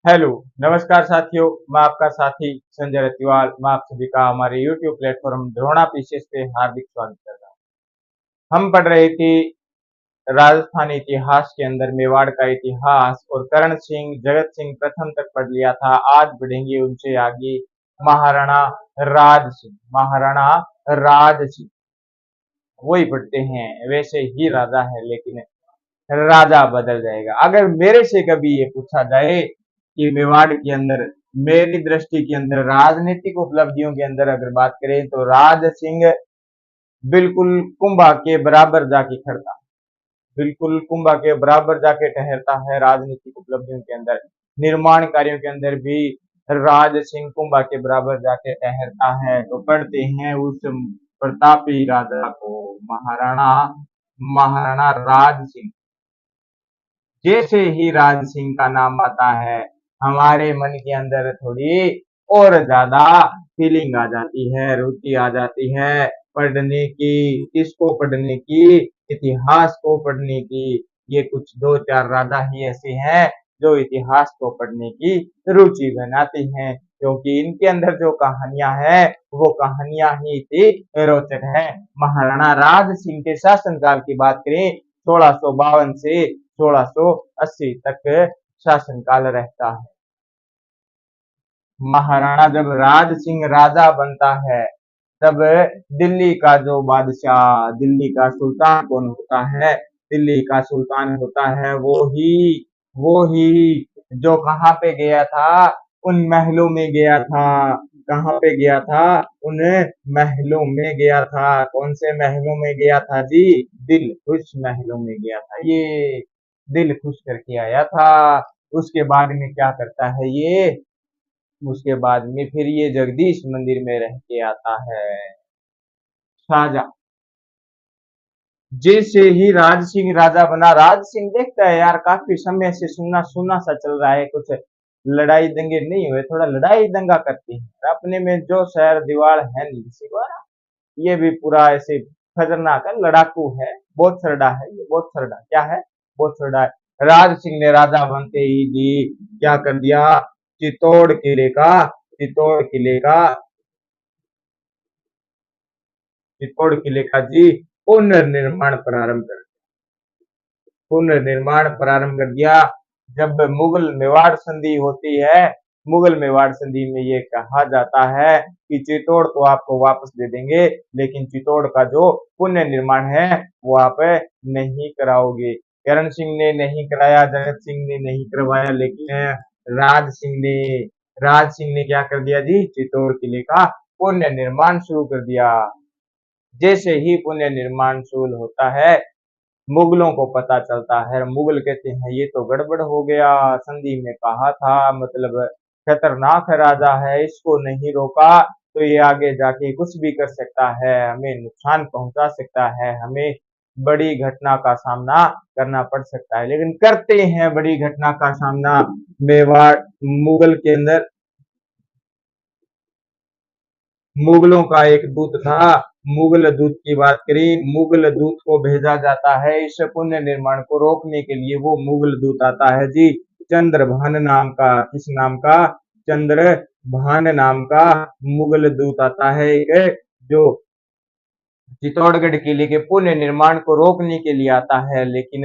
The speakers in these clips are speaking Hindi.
हेलो, नमस्कार साथियों। मैं आपका साथी संजय रतिवाल। मैं आप सभी का हमारे YouTube प्लेटफॉर्म द्रोणा पीसीएस पे हार्दिक स्वागत करता हूँ। हम पढ़ रहे थे राजस्थानी इतिहास के अंदर मेवाड़ का इतिहास और करण सिंह, जगत सिंह प्रथम तक पढ़ लिया था। आज बढ़ेंगे उनसे आगे महाराणा राज सिंह। महाराणा राज सिंह वही पढ़ते हैं, वैसे ही राजा है लेकिन राजा बदल जाएगा। अगर मेरे से कभी ये पूछा जाए कि मेवाड़ के अंदर मेरी दृष्टि के अंदर राजनीतिक उपलब्धियों के अंदर अगर बात करें तो राज सिंह बिल्कुल कुंभा के बराबर जाके खड़ता, बिल्कुल कुंभा के बराबर जाके ठहरता है। राजनीतिक उपलब्धियों के अंदर, निर्माण कार्यों के अंदर भी राज सिंह कुंभा के बराबर जाके ठहरता है। तो पढ़ते हैं उस प्रतापी राजा को, महाराणा महाराणा राज सिंह। जैसे ही राज सिंह का नाम आता है हमारे मन के अंदर थोड़ी और ज्यादा फीलिंग आ जाती है, रुचि आ जाती है पढ़ने की। इसको पढ़ने की, इतिहास को पढ़ने की। ये कुछ दो चार राजा ही ऐसे हैं जो इतिहास को पढ़ने की रुचि बनाते हैं, क्योंकि इनके अंदर जो कहानियां हैं वो कहानियां ही इतनी रोचक है। महाराणा राज सिंह के शासनकाल की बात करें, 1652 से 1680 तक शासनकाल रहता है। महाराणा जब राज सिंह राजा बनता है तब दिल्ली का जो बादशाह, दिल्ली का सुल्तान कौन होता है? दिल्ली का सुल्तान होता है वो ही जो कहाँ पे गया था? उन महलों में गया था। कहाँ पे गया था? उन महलों में गया था। कौन से महलों में गया था जी? दिल खुश महलों में गया था। ये दिल खुश करके आया था। उसके बाद में क्या करता है ये? उसके बाद में फिर ये जगदीश मंदिर में रह के आता है। शाहजहां जैसे ही राज सिंह राजा बना, राज सिंह देखता है यार काफी समय से सुना सुना सा चल रहा है, कुछ लड़ाई दंगे नहीं हुए, थोड़ा लड़ाई दंगा करती है अपने में। जो शहर दीवार है नहीं किसी को ना, ये भी पूरा ऐसे खतरनाक है, लड़ाकू है, बहुत सरडा है ये, बहुत सरडा क्या है, बहुत सरडा है। राज सिंह ने राजा बनते ही जी क्या कर दिया? चित्तौड़ किले का चित्तौड़ किले का जी पुनर्निर्माण प्रारंभ कर पुनर्निर्माण प्रारंभ कर दिया। जब मुगल मेवाड़ संधि होती है, मुगल मेवाड़ संधि में ये कहा जाता है कि चित्तौड़ तो आपको वापस दे देंगे, लेकिन चित्तौड़ का जो पुनः निर्माण है वो आप नहीं कराओगे। करण सिंह ने नहीं कराया, जगत सिंह ने नहीं करवाया, लेकिन राज सिंह ने राज सिंह ने क्या कर दिया जी? चित्तौड़ किले का पुनः निर्माण शुरू कर दिया। जैसे ही पुनः निर्माण शुरू होता है, मुगलों को पता चलता है। मुगल कहते हैं ये तो गड़बड़ हो गया, संधि में कहा था, मतलब खतरनाक राजा है, इसको नहीं रोका तो ये आगे जाके कुछ भी कर सकता है, हमें नुकसान पहुंचा सकता है, हमें बड़ी घटना का सामना करना पड़ सकता है। लेकिन करते हैं बड़ी घटना का सामना। मेवाड़ मुगल के अंदर मुगलों का एक दूत था। मुगल दूत की बात करें, मुगल दूत को भेजा जाता है इस पुण्य निर्माण को रोकने के लिए। वो मुगल दूत आता है जी चंद्रभान नाम का। किस नाम का? चंद्रभान नाम का मुगल दूत आता है एक, जो चित्तौड़गढ़ किले के पुनः निर्माण को रोकने के लिए आता है। लेकिन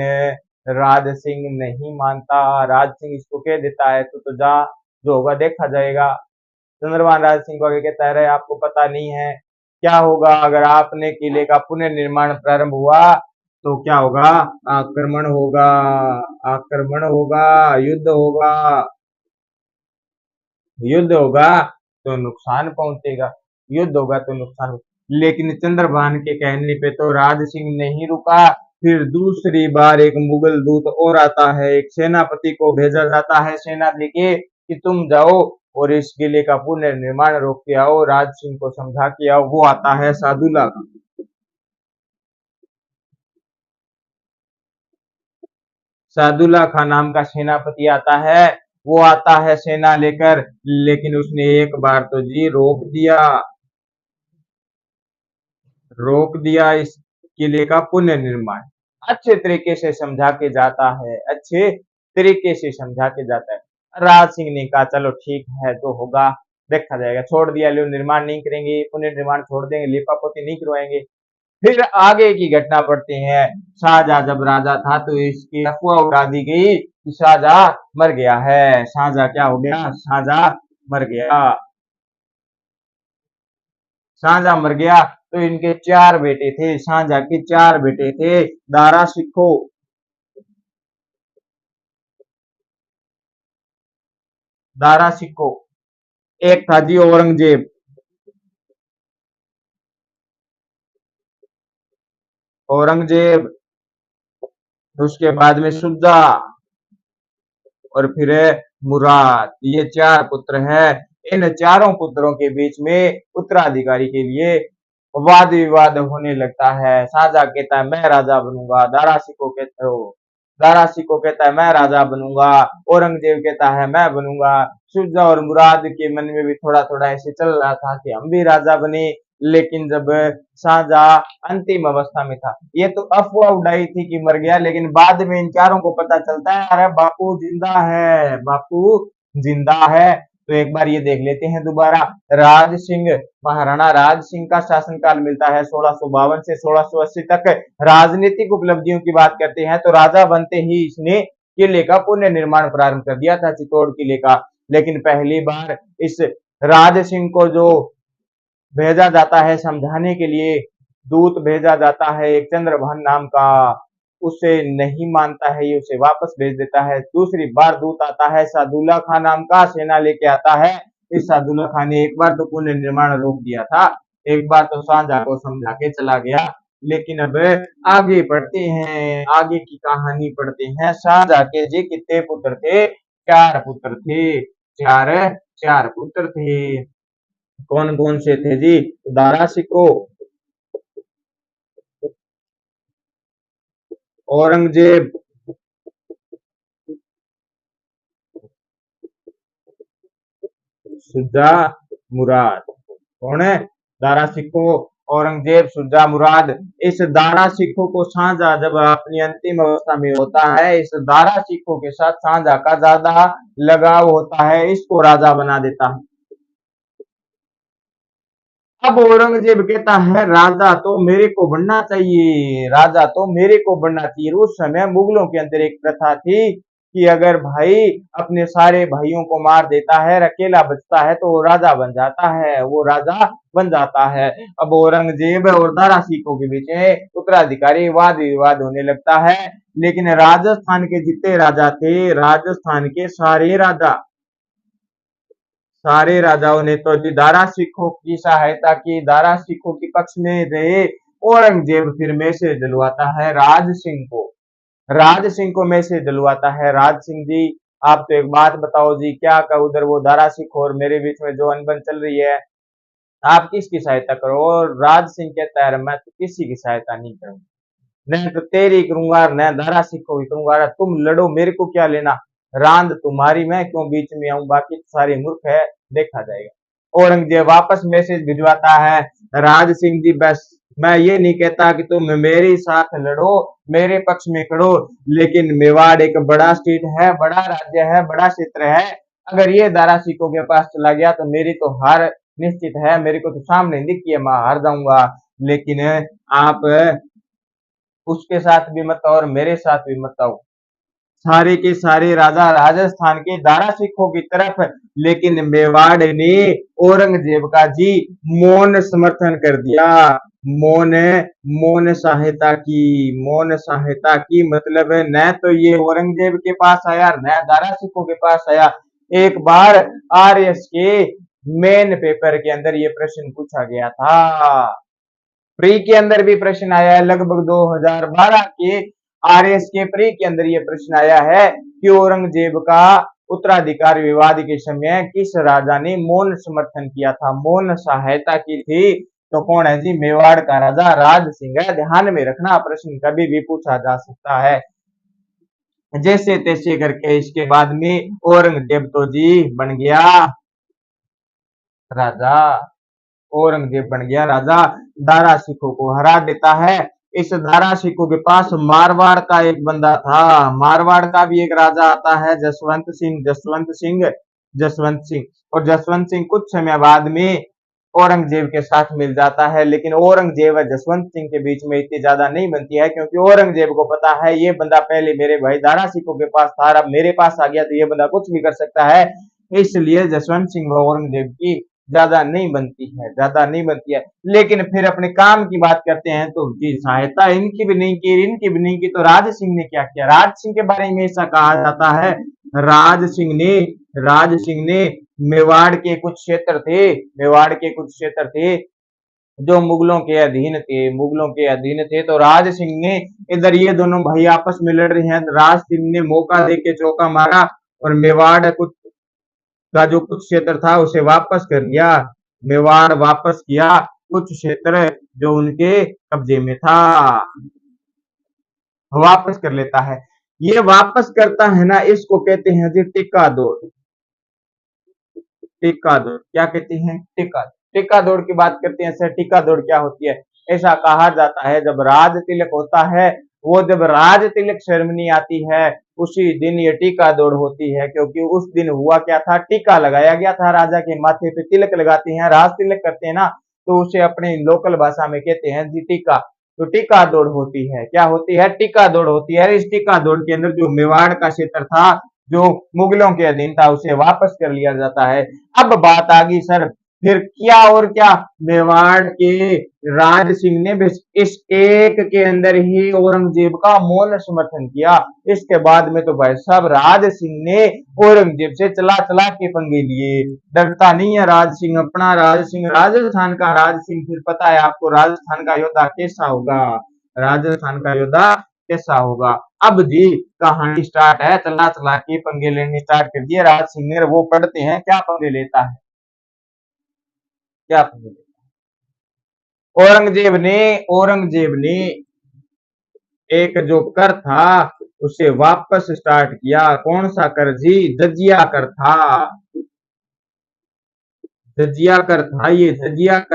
राज सिंह नहीं मानता। राज सिंह इसको कह देता है तो जा, जो होगा देखा जाएगा। चंद्रभान राज सिंह को आगे कहता है आपको पता नहीं है क्या होगा अगर आपने किले का पुनर्निर्माण प्रारंभ हुआ तो क्या होगा? आक्रमण होगा, आक्रमण होगा, युद्ध होगा, युद्ध होगा तो नुकसान पहुंचेगा, युद्ध होगा तो नुकसान। लेकिन चंद्रभान के कहने पे तो राज सिंह नहीं रुका। फिर दूसरी बार एक मुगल दूत और आता है, एक सेनापति को भेजा जाता है सेना लेके कि तुम जाओ और इस किले का पुनर्निर्माण रोक के आओ, राज सिंह को समझा के आओ। वो आता है सादुल्ला खां। सादुल्ला खां नाम का सेनापति आता है। वो आता है सेना लेकर, लेकिन उसने एक बार तो जी रोक दिया इस किले का पुनर्निर्माण। अच्छे तरीके से समझा के जाता है, अच्छे तरीके से समझा के जाता है। राज सिंह ने कहा चलो ठीक है जो होगा देखा जाएगा, छोड़ दिया, लो निर्माण नहीं करेंगे, पुनर्निर्माण छोड़ देंगे, लिपापोती नहीं करवाएंगे। फिर आगे की घटना पढ़ते हैं। शाहजहां जब राजा था तो इसकी अफवाह उड़ा दी गई कि शाहजहां मर गया है। शाहजहां क्या हो गया? शाहजहां मर गया। शाहजहां मर गया तो इनके 4 बेटे थे। शाहजहां के 4 बेटे थे। दारा सिखो, दारा सिखो, एक था जी औरंगजेब, औरंगजेब, उसके बाद में शुजा और फिर है मुराद। ये 4 पुत्र हैं। इन चारों पुत्रों के बीच में उत्तराधिकारी के लिए वाद विवाद होने लगता है। शाहजहां कहता है मैं राजा बनूंगा, दारा सिको कहता है मैं राजा बनूंगा, औरंगजेब कहता है मैं बनूंगा। शुजा और मुराद के मन में भी थोड़ा थोड़ा ऐसे चल रहा था कि हम भी राजा बने। लेकिन जब शाहजहां अंतिम अवस्था में था, ये तो अफवाह उड़ाई थी कि मर गया, लेकिन बाद में इन चारों को पता चलता है अरे बापू जिंदा है, बापू जिंदा है। तो एक बार ये देख लेते हैं दोबारा। राज सिंह, महाराणा राज सिंह का शासनकाल मिलता है 1652 से 1680 तक। राजनीतिक उपलब्धियों की बात करते हैं तो राजा बनते ही इसने किले का पुनः निर्माण प्रारंभ कर दिया था, चित्तौड़ किले का। लेकिन पहली बार इस राज सिंह को जो भेजा जाता है समझाने के लिए, दूत भेजा जाता है एक चंद्रभान नाम का, उसे नहीं मानता है, ये उसे वापस भेज देता है। दूसरी बार दूत आता है सादुल्ला खां नाम का, सेना लेके आता है। इस सादुल्ला खां ने एक बार तो पुनः निर्माण रोक दिया था, एक बार तो शाहजहां को समझा के चला गया। लेकिन अब आगे पढ़ते हैं, आगे की कहानी पढ़ते हैं। शाहजहां के जी कितने पुत्र थे? 4 पुत्र थे। चार चार पुत्र थे। कौन कौन से थे जी? दारा सिको, औरंगजेब, शुजा, मुराद। कौन है? दारा सिको, औरंगजेब, शुजा, मुराद। इस दारा सिखो को शाहजहां जब अपनी अंतिम अवस्था में होता है, इस दारा सिखो के साथ शाहजहां का ज्यादा लगाव होता है, इसको राजा बना देता है। अब औरंगजेब कहता है राजा तो मेरे को बनना चाहिए, राजा तो मेरे को बनना चाहिए। उस समय मुगलों के अंदर एक प्रथा थी कि अगर भाई अपने सारे भाइयों को मार देता है, अकेला बचता है तो वो राजा बन जाता है, वो राजा बन जाता है। अब औरंगजेब और दारा सिकों के बीच में उत्तराधिकारी वाद विवाद होने लगता है। लेकिन राजस्थान के जितने राजा थे, राजस्थान के सारे राजाओं ने तो जी दारा सिखों की सहायता की, दारा सिखों के पक्ष में रहे। औरंगजेब फिर मैसेज डलवाता है राज सिंह को, राज सिंह को मैसेज डलवाता है, राज सिंह जी आप तो एक बात बताओ जी, क्या का उधर वो दारा सिख और मेरे बीच में जो अनबन चल रही है, आप किसकी सहायता करो? और राज सिंह कहता है मैं तो किसी की सहायता नहीं करूंगा, न तो तेरी करूंगा न दारा सिखो की करूंगा, तुम लड़ो मेरे को क्या लेना, रांद तुम्हारी, मैं क्यों बीच में आऊं, बाकी तो सारे मूर्ख है, देखा जाएगा। औरंगजेब वापस मैसेज भिजवाता है राज सिंह जी बस मैं ये नहीं कहता कि तुम मेरे साथ लड़ो, मेरे पक्ष में खड़ो, लेकिन मेवाड़ एक बड़ा स्टेट है, बड़ा राज्य है, बड़ा क्षेत्र है, अगर ये दारा सिखों के पास चला गया तो मेरी तो हार निश्चित है, मेरे को तो सामने दिखी है मैं हार जाऊंगा। लेकिन आप उसके साथ भी मत और मेरे साथ भी मत आओ। सारे के सारे राजा राजस्थान के दारा सिखों की तरफ, लेकिन मेवाड़ ने औरंगजेब का जी मौन समर्थन कर दिया। मौन मौन सहायता की, मौन सहायता की मतलब न तो ये औरंगजेब के पास आया न दारा सिखों के पास आया। एक बार आरएस के मेन पेपर के अंदर ये प्रश्न पूछा गया था, प्री के अंदर भी प्रश्न आया है, लगभग 2012 के आरएस के प्री के अंदर यह प्रश्न आया है कि औरंगजेब का उत्तराधिकार विवाद के समय किस राजा ने मौन समर्थन किया था, मौन सहायता की थी? तो कौन है जी? मेवाड़ का राजा राज सिंह है। ध्यान में रखना, प्रश्न कभी भी पूछा जा सकता है। जैसे तैसे करके इसके बाद में औरंगजेब तो जी बन गया राजा, औरंगजेब बन गया राजा, दारा सिखों को हरा देता है। इस दारा सिकों के पास मारवाड़ का एक बंदा था। मारवाड़ का भी एक राजा आता है, जसवंत सिंह। और जसवंत सिंह कुछ समय बाद में औरंगजेब के साथ मिल जाता है, लेकिन औरंगजेब और जसवंत सिंह के बीच में इतनी ज्यादा नहीं बनती है, क्योंकि औरंगजेब को पता है ये बंदा पहले मेरे भाई दारा सिकों के पास था, अब मेरे पास आ गया तो ये बंदा कुछ भी कर सकता है। इसलिए जसवंत सिंह व औरंगजेब की ज्यादा नहीं बनती है। लेकिन फिर अपने काम की बात करते हैं तो जी सहायता इनकी भी नहीं की, तो राज सिंह ने क्या किया। राज सिंह के बारे में ऐसा कहा जाता है, राज सिंह ने मेवाड़ के कुछ क्षेत्र थे जो मुगलों के अधीन थे। तो राज सिंह ने इधर ये दोनों भाई आपस में लड़ रहे हैं, राज सिंह ने मौका देके चौका मारा और मेवाड़ कुछ का जो कुछ क्षेत्र था उसे वापस कर लिया। मेवाड़ वापस किया कुछ क्षेत्र जो उनके कब्जे में था, वापस कर लेता है। ये वापस करता है ना, इसको कहते हैं जी टिक्का दौड़। क्या कहते हैं? टिक्का दौड़ की बात करते हैं सर। टिक्का दौड़ क्या होती है? ऐसा कहा जाता है जब राज तिलक होता है, वो जब राज तिलक सेरेमनी आती है उसी दिन ये टीका दौड़ होती है, क्योंकि उस दिन हुआ क्या था, टीका लगाया गया था राजा के माथे पे। तिलक लगाते हैं, राज तिलक करते हैं ना, तो उसे अपने लोकल भाषा में कहते हैं जी टीका। तो टीका दौड़ होती है, क्या होती है? टीका दौड़ होती है। इस टीका दौड़ के अंदर जो मेवाड़ का क्षेत्र था जो मुगलों के अधीन था उसे वापस कर लिया जाता है। अब बात आ गई सर, फिर क्या और क्या, मेवाड़ के राज सिंह ने भी इस एक के अंदर ही औरंगजेब का मौन समर्थन किया। इसके बाद में तो भाई साहब राज सिंह ने औरंगजेब से चला चला के पंगे लिए। डरता नहीं है राज सिंह, अपना राज सिंह, राजस्थान का राज सिंह। फिर पता है आपको राजस्थान का योद्धा कैसा होगा, राजस्थान का योद्धा कैसा होगा। अब जी कहानी स्टार्ट है, चला चला के पंगे लेने स्टार्ट कर दिए राज सिंह ने। वो पढ़ते हैं क्या पंगे लेता है, क्या पंगे लेता है। औरंगजेब ने एक जो कर था उसे वापस स्टार्ट किया। कौन सा कर जी? जजिया कर था। जजिया कर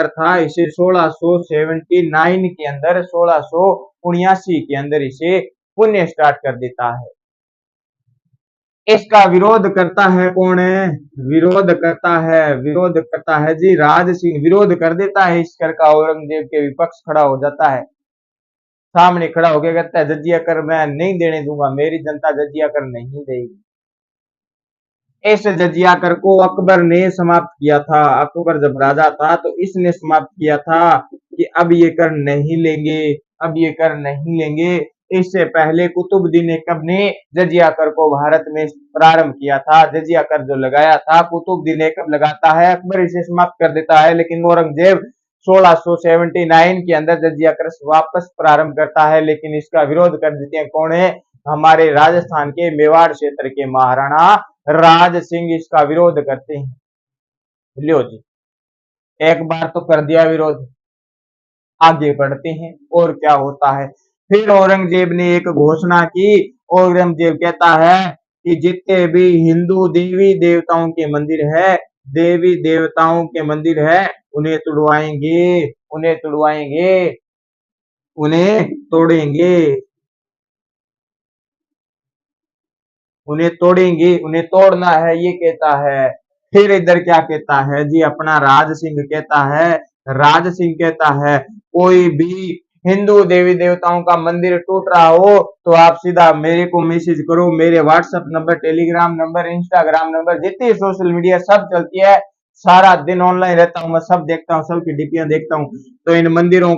था। इसे 1679 के अंदर, 1679 के अंदर इसे पुण्य स्टार्ट कर देता है। इसका विरोध करता है कौन है? विरोध करता है जी राज सिंह। विरोध कर देता है इस कर का, औरंगजेब के विपक्ष खड़ा हो जाता है, सामने खड़ा होकर कहता है जजिया कर मैं नहीं देने दूंगा, मेरी जनता जजिया कर नहीं देगी। इस जजिया कर को अकबर ने समाप्त किया था। अकबर जब राजा था तो इसने समाप्त किया था कि अब ये कर नहीं लेंगे। इससे पहले कुतुबुद्दीन ऐबक ने जजिया कर को भारत में प्रारंभ किया था। जजिया कर जो लगाया था कुतुबुद्दीन ऐबक लगाता है, अकबर इसे समाप्त कर देता है, लेकिन औरंगजेब 1679 के अंदर जजिया कर वापस प्रारंभ करता है। लेकिन इसका विरोध कर देते हैं कौन है? हमारे राजस्थान के मेवाड़ क्षेत्र के महाराणा राज सिंह इसका विरोध करते हैं। लियो जी, एक बार तो कर दिया विरोध, आगे बढ़ते हैं और क्या होता है। फिर औरंगजेब ने एक घोषणा की। औरंगजेब कहता है कि जितने भी हिंदू देवी देवताओं के मंदिर है, उन्हें तोड़ेंगे, उन्हें तोड़ना है, ये कहता है। फिर इधर क्या कहता है जी, अपना राज सिंह कहता है कोई भी हिंदू देवी देवताओं का मंदिर टूट रहा हो तो आप सीधा मेरे को मैसेज करो। मेरे WhatsApp number, Telegram number, Instagram number, जितनी सोशल मीडिया सब चलती है, सारा दिन ऑनलाइन रहता हूँ मैं, सब देखता हूँ, सबकी डीपियां देखता हूँ। तो इन मंदिरों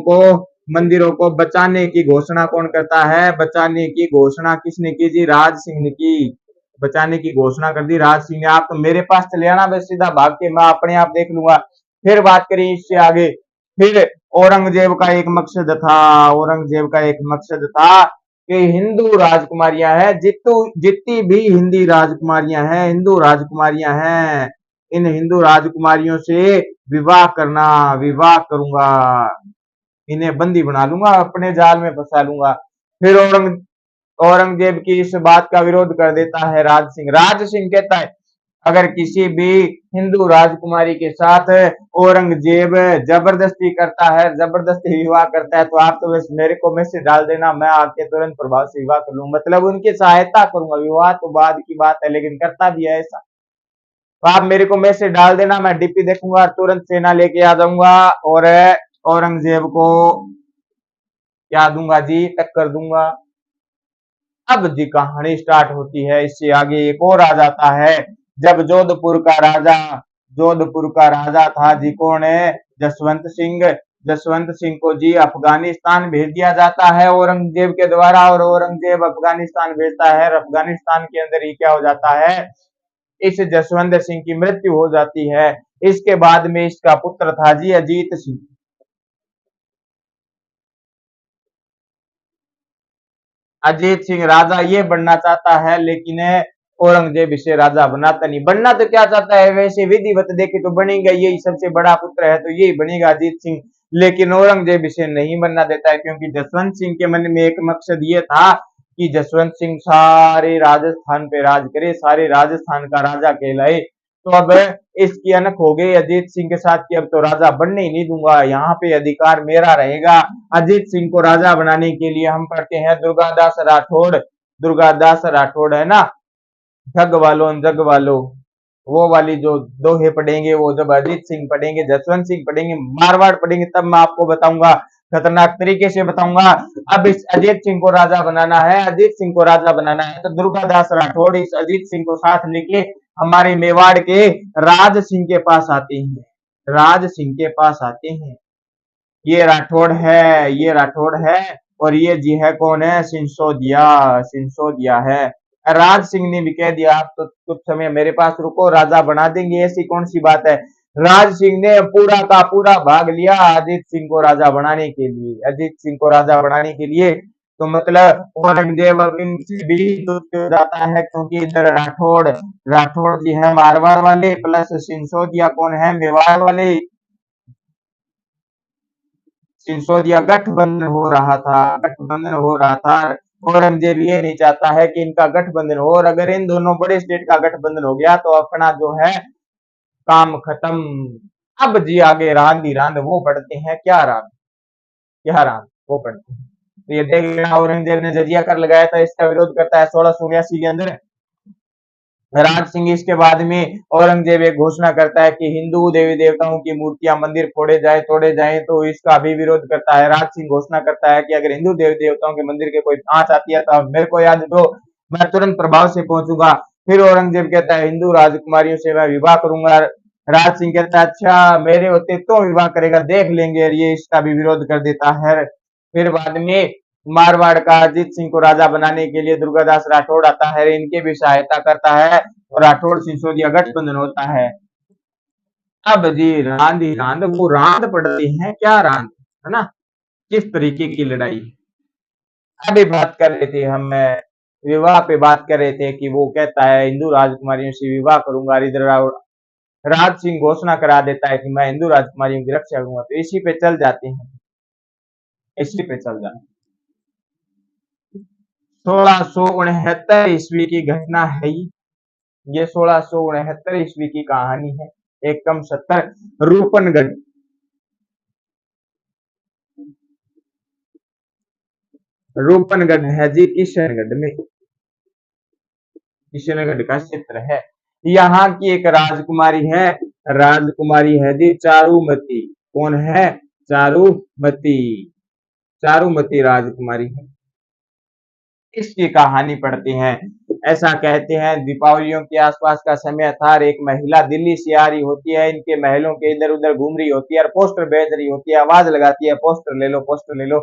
को बचाने की घोषणा कौन करता है? बचाने की घोषणा किसने की जी? राज सिंह ने की। बचाने की घोषणा कर दी राज सिंह ने। आप तो मेरे पास चले आना, बस सीधा भाग के मैं अपने आप देख लूंगा। फिर बात करें इससे आगे। फिर औरंगजेब का एक मकसद था कि हिंदू राजकुमारियां हैं, जितनी भी हिंदू राजकुमारियां हैं, इन हिंदू राजकुमारियों से विवाह करूंगा, इन्हें बंदी बना लूंगा, अपने जाल में फंसा लूंगा। फिर औरंगजेब की इस बात का विरोध कर देता है राज सिंह। राज सिंह कहता है अगर किसी भी हिंदू राजकुमारी के साथ औरंगजेब जबरदस्ती करता है, जबरदस्ती विवाह करता है, तो आप तो बस मेरे को मैसेज डाल देना, मैं आके तुरंत प्रभाव से विवाह कर लूँ, मतलब उनकी सहायता करूंगा। विवाह तो बाद की बात है, लेकिन करता भी है ऐसा। तो आप मेरे को मैसेज डाल देना, मैं डीपी देखूंगा, तुरंत सेना लेके आ जाऊंगा और औरंगजेब को क्या दूंगा जी, टक्कर दूंगा। अब जी कहानी स्टार्ट होती है। इससे आगे एक और आ जाता है, जब जोधपुर का राजा था जी, कौन है, जसवंत सिंह। जसवंत सिंह को जी अफगानिस्तान भेज दिया जाता है औरंगजेब के द्वारा, और औरंगजेब अफगानिस्तान भेजता है, और अफगानिस्तान के अंदर ही क्या हो जाता है, इस जसवंत सिंह की मृत्यु हो जाती है। इसके बाद में इसका पुत्र था जी अजीत सिंह। अजीत सिंह राजा ये बनना चाहता है, लेकिन औरंगजेब इसे राजा बनाता नहीं। बनना तो क्या चाहता है, वैसे विधिवत देखे तो बनेगा, यही सबसे बड़ा पुत्र है तो यही बनेगा अजीत सिंह, लेकिन औरंगजेब इसे नहीं बनना देता है, क्योंकि जसवंत सिंह के मन में एक मकसद ये था कि जसवंत सिंह सारे राजस्थान पे राज करे, सारे राजस्थान का राजा कहलाए। तो अब इसकी अनक हो गई अजीत सिंह के साथ कि अब तो राजा बनने ही नहीं दूंगा, यहाँ पे अधिकार मेरा रहेगा। अजीत सिंह को राजा बनाने के लिए हम पढ़ते हैं दुर्गादास राठौड़। दुर्गादास राठौड़ है ना, जग वालो, वो वाली जो दोहे पढ़ेंगे, वो जब अजीत सिंह पढ़ेंगे, जसवंत सिंह पढ़ेंगे, मारवाड़ पढ़ेंगे, तब मैं आपको बताऊंगा, खतरनाक तरीके से बताऊंगा। अब इस अजीत सिंह को राजा बनाना है, अजीत सिंह को राजा बनाना है, तो दुर्गादास राठौड़ इस अजीत सिंह को साथ लेके हमारे मेवाड़ के राज सिंह के पास आते हैं। राज सिंह के पास आते हैं। ये राठौड़ है, ये राठौड़ है, और ये जी है कौन है, सिंसोदिया। सिंसोदिया है। राज सिंह ने भी कह दिया आप तो कुछ समय मेरे पास रुको, राजा बना देंगे, ऐसी कौन सी बात है। राज सिंह ने पूरा का पूरा भाग लिया अजीत सिंह को राजा बनाने के लिए, अजीत सिंह को राजा बनाने के लिए। तो मतलब औरंगजेब अब इनसे भी दुखी हो जाता है, क्योंकि इधर राठौड़, राठौड़ जी है मारवाड़ वाले, प्लस सिंसोदिया कौन है, मेवाड़ वाले। सिंसोदिया गठबंधन हो रहा था, गठबंधन हो रहा था। औरंगजेब ये नहीं चाहता है कि इनका गठबंधन हो, और अगर इन दोनों बड़े स्टेट का गठबंधन हो गया तो अपना जो है काम खत्म। अब जी आगे रांधी रांध वो पढ़ते हैं, क्या रांध, क्या रांध वो पढ़ते हैं। तो ये देख लेना, औरंगजेब ने जजिया कर लगाया था, इसका विरोध करता है 1679 के अंदर राज सिंह। इसके बाद में औरंगजेब एक घोषणा करता है कि हिंदू देवी देवताओं की मूर्तियां मंदिर फोड़े जाए, तोड़े जाए, तो इसका भी विरोध करता है। राज सिंह घोषणा करता है कि अगर हिंदू देवी देवताओं के मंदिर के कोई आंच आती है तो मेरे को याद दो, मैं तुरंत प्रभाव से पहुंचूंगा। फिर औरंगजेब कहता है हिंदू राजकुमारियों से मैं विवाह करूंगा। राज सिंह कहता है अच्छा मेरे होते तो विवाह करेगा, देख लेंगे, और ये इसका भी विरोध कर देता है। फिर बाद में मारवाड़ का अजीत सिंह को राजा बनाने के लिए दुर्गादास राठौड़ आता है, इनके भी सहायता करता है, और राठौड़ सिंसोदिया गठबंधन होता है। अब जी रांद ही रांद, वो रांद पढ़ते हैं, क्या रांद, है ना, किस तरीके की लड़ाई। अभी बात कर रहे थे हम विवाह पे बात कर रहे थे कि वो कहता है हिंदू राजकुमारियों से विवाह करूंगा, इधर राज सिंह घोषणा करा देता है कि मैं हिंदू राजकुमारियों की रक्षा करूंगा। तो इसी पे चल जाते हैं, इसी पे चल जाते हैं। 1669 ईस्वी की घटना है ये 1669 ईस्वी की कहानी है। एकम 70 रूपनगढ़, रूपनगढ़ है जी किशनगढ़ में, किशनगढ़ का क्षेत्र है। यहाँ की एक राजकुमारी है, राजकुमारी है जी चारुमती। कौन है, चारुमती, चारुमती राजकुमारी है। इसकी कहानी पढ़ते हैं। ऐसा कहते हैं दीपावलियों के आसपास का समय था, और एक महिला दिल्ली से आ रही होती है, इनके महलों के इधर उधर घूम रही होती है, और पोस्टर बेच रही होती है, आवाज लगाती है पोस्टर ले लो, पोस्टर ले लो।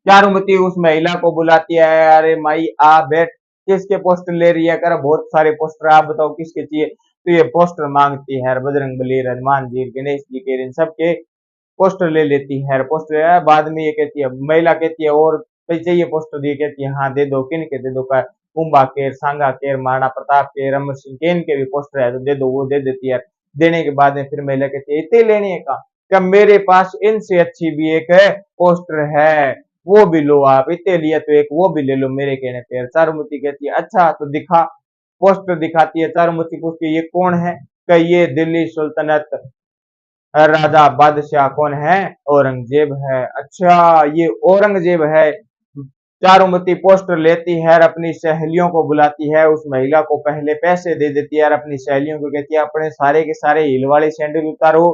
चारुमती उस महिला को बुलाती है, अरे माई आ बैठ, किसके पोस्टर ले रही है, कर बहुत सारे पोस्टर, आप बताओ किसके चाहिए। तो ये पोस्टर मांगती है, बजरंग बली, हनुमान जी, गणेश जी के, इन सबके पोस्टर ले लेती है। पोस्टर है, बाद में ये कहती है, महिला कहती है और चाहिए पोस्टर, ये कहती है हाँ दे दो, किन के दे दो, का कुंभा केर, सांगा केर, महाराणा प्रताप के, रमन सिंह के, इनके भी पोस्टर है तो दे दो, वो दे देती है। देने के बाद में फिर महिला कहती है इतने लेने का, क्या मेरे पास इनसे अच्छी भी एक है पोस्टर है, वो भी लो आप, इतने लिए तो एक वो भी ले लो मेरे कहने पे। चारुमती कहती है अच्छा तो दिखा। पोस्टर दिखाती है। चारुमती पूछती है ये कौन है? कि ये दिल्ली सुल्तानत राजा बादशाह कौन है? औरंगजेब है। अच्छा ये औरंगजेब है। चारुमती पोस्टर लेती है और अपनी सहेलियों को बुलाती है। उस महिला को पहले पैसे दे देती है और अपनी सहेलियों को कहती है अपने सारे के सारे हील वाले सैंडल उतारो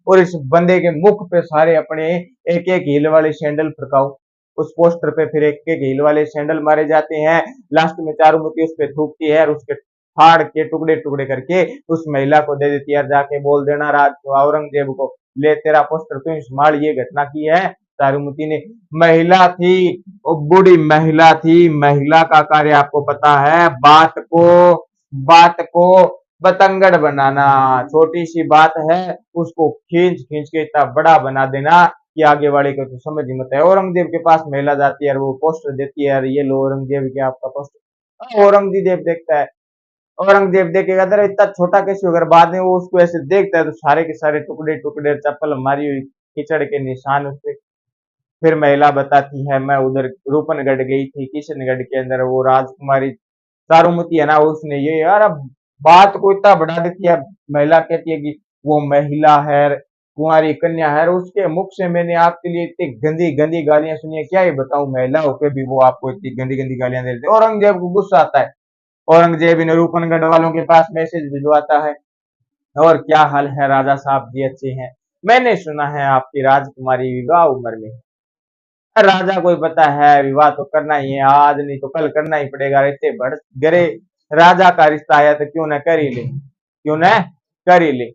और इस बंदे के मुख पे सारे अपने एक एक हील वाले सैंडल फड़काओ। उस पोस्टर पे फिर एक एक हील वाले सैंडल मारे जाते हैं। लास्ट में चारुमती उस पे थूकती है और उसके फाड़ के टुकड़े टुकड़े करके उस महिला को दे देती है। जाके बोल देना राज औरंगजेब को, ले तेरा पोस्टर तू संभाल, ये घटना की है चारुमती ने। महिला थी, वो बूढ़ी महिला थी। महिला का कार्य आपको पता है, बात को बतंगड़ बनाना। छोटी सी बात है उसको खींच खींच के इतना बड़ा बना देना कि आगे वाले को तो समझ ही मत है। औरंगजेब के पास महिला जाती है और वो पोस्टर देती है, ये लो औरंगजेब के आपका पोस्टर। औरंगजेब देखता है, औरंगजेब देखेगा अरे इतना छोटा कैसे, अगर बाद में वो उसको ऐसे देखता है तो सारे के सारे टुकड़े टुकड़े चप्पल मारी हुई कीचड़ के निशान उसपे। फिर महिला बताती है मैं उधर रूपनगढ़ गई थी, किशनगढ़ के अंदर वो राजकुमारी चारुमती है ना, उसने ये यार अब बात को इतना बढ़ा देती है। महिला कहती है कि वो महिला है, कुंवारी कन्या है, उसके मुख से मैंने आपके लिए इतनी गंदी गंदी गालियां सुनी है, क्या ही बताऊं, महिला होकर भी वो आपको इतनी गंदी गंदी गालियां दे देती है। औरंगजेब को गुस्सा आता है। औरंगजेब इन रूपनगढ़ वालों के पास मैसेज भिजवाता है, और क्या हाल है राजा साहब जी, अच्छे हैं? मैंने सुना है आपकी राजकुमारी विवाह उम्र में है। राजा को ही पता है विवाह तो करना ही है, आज नहीं तो कल करना ही पड़ेगा। इतने बड़ गरे राजा का रिश्ता आया तो क्यों न कर ही ले, क्यों न कर ही ले।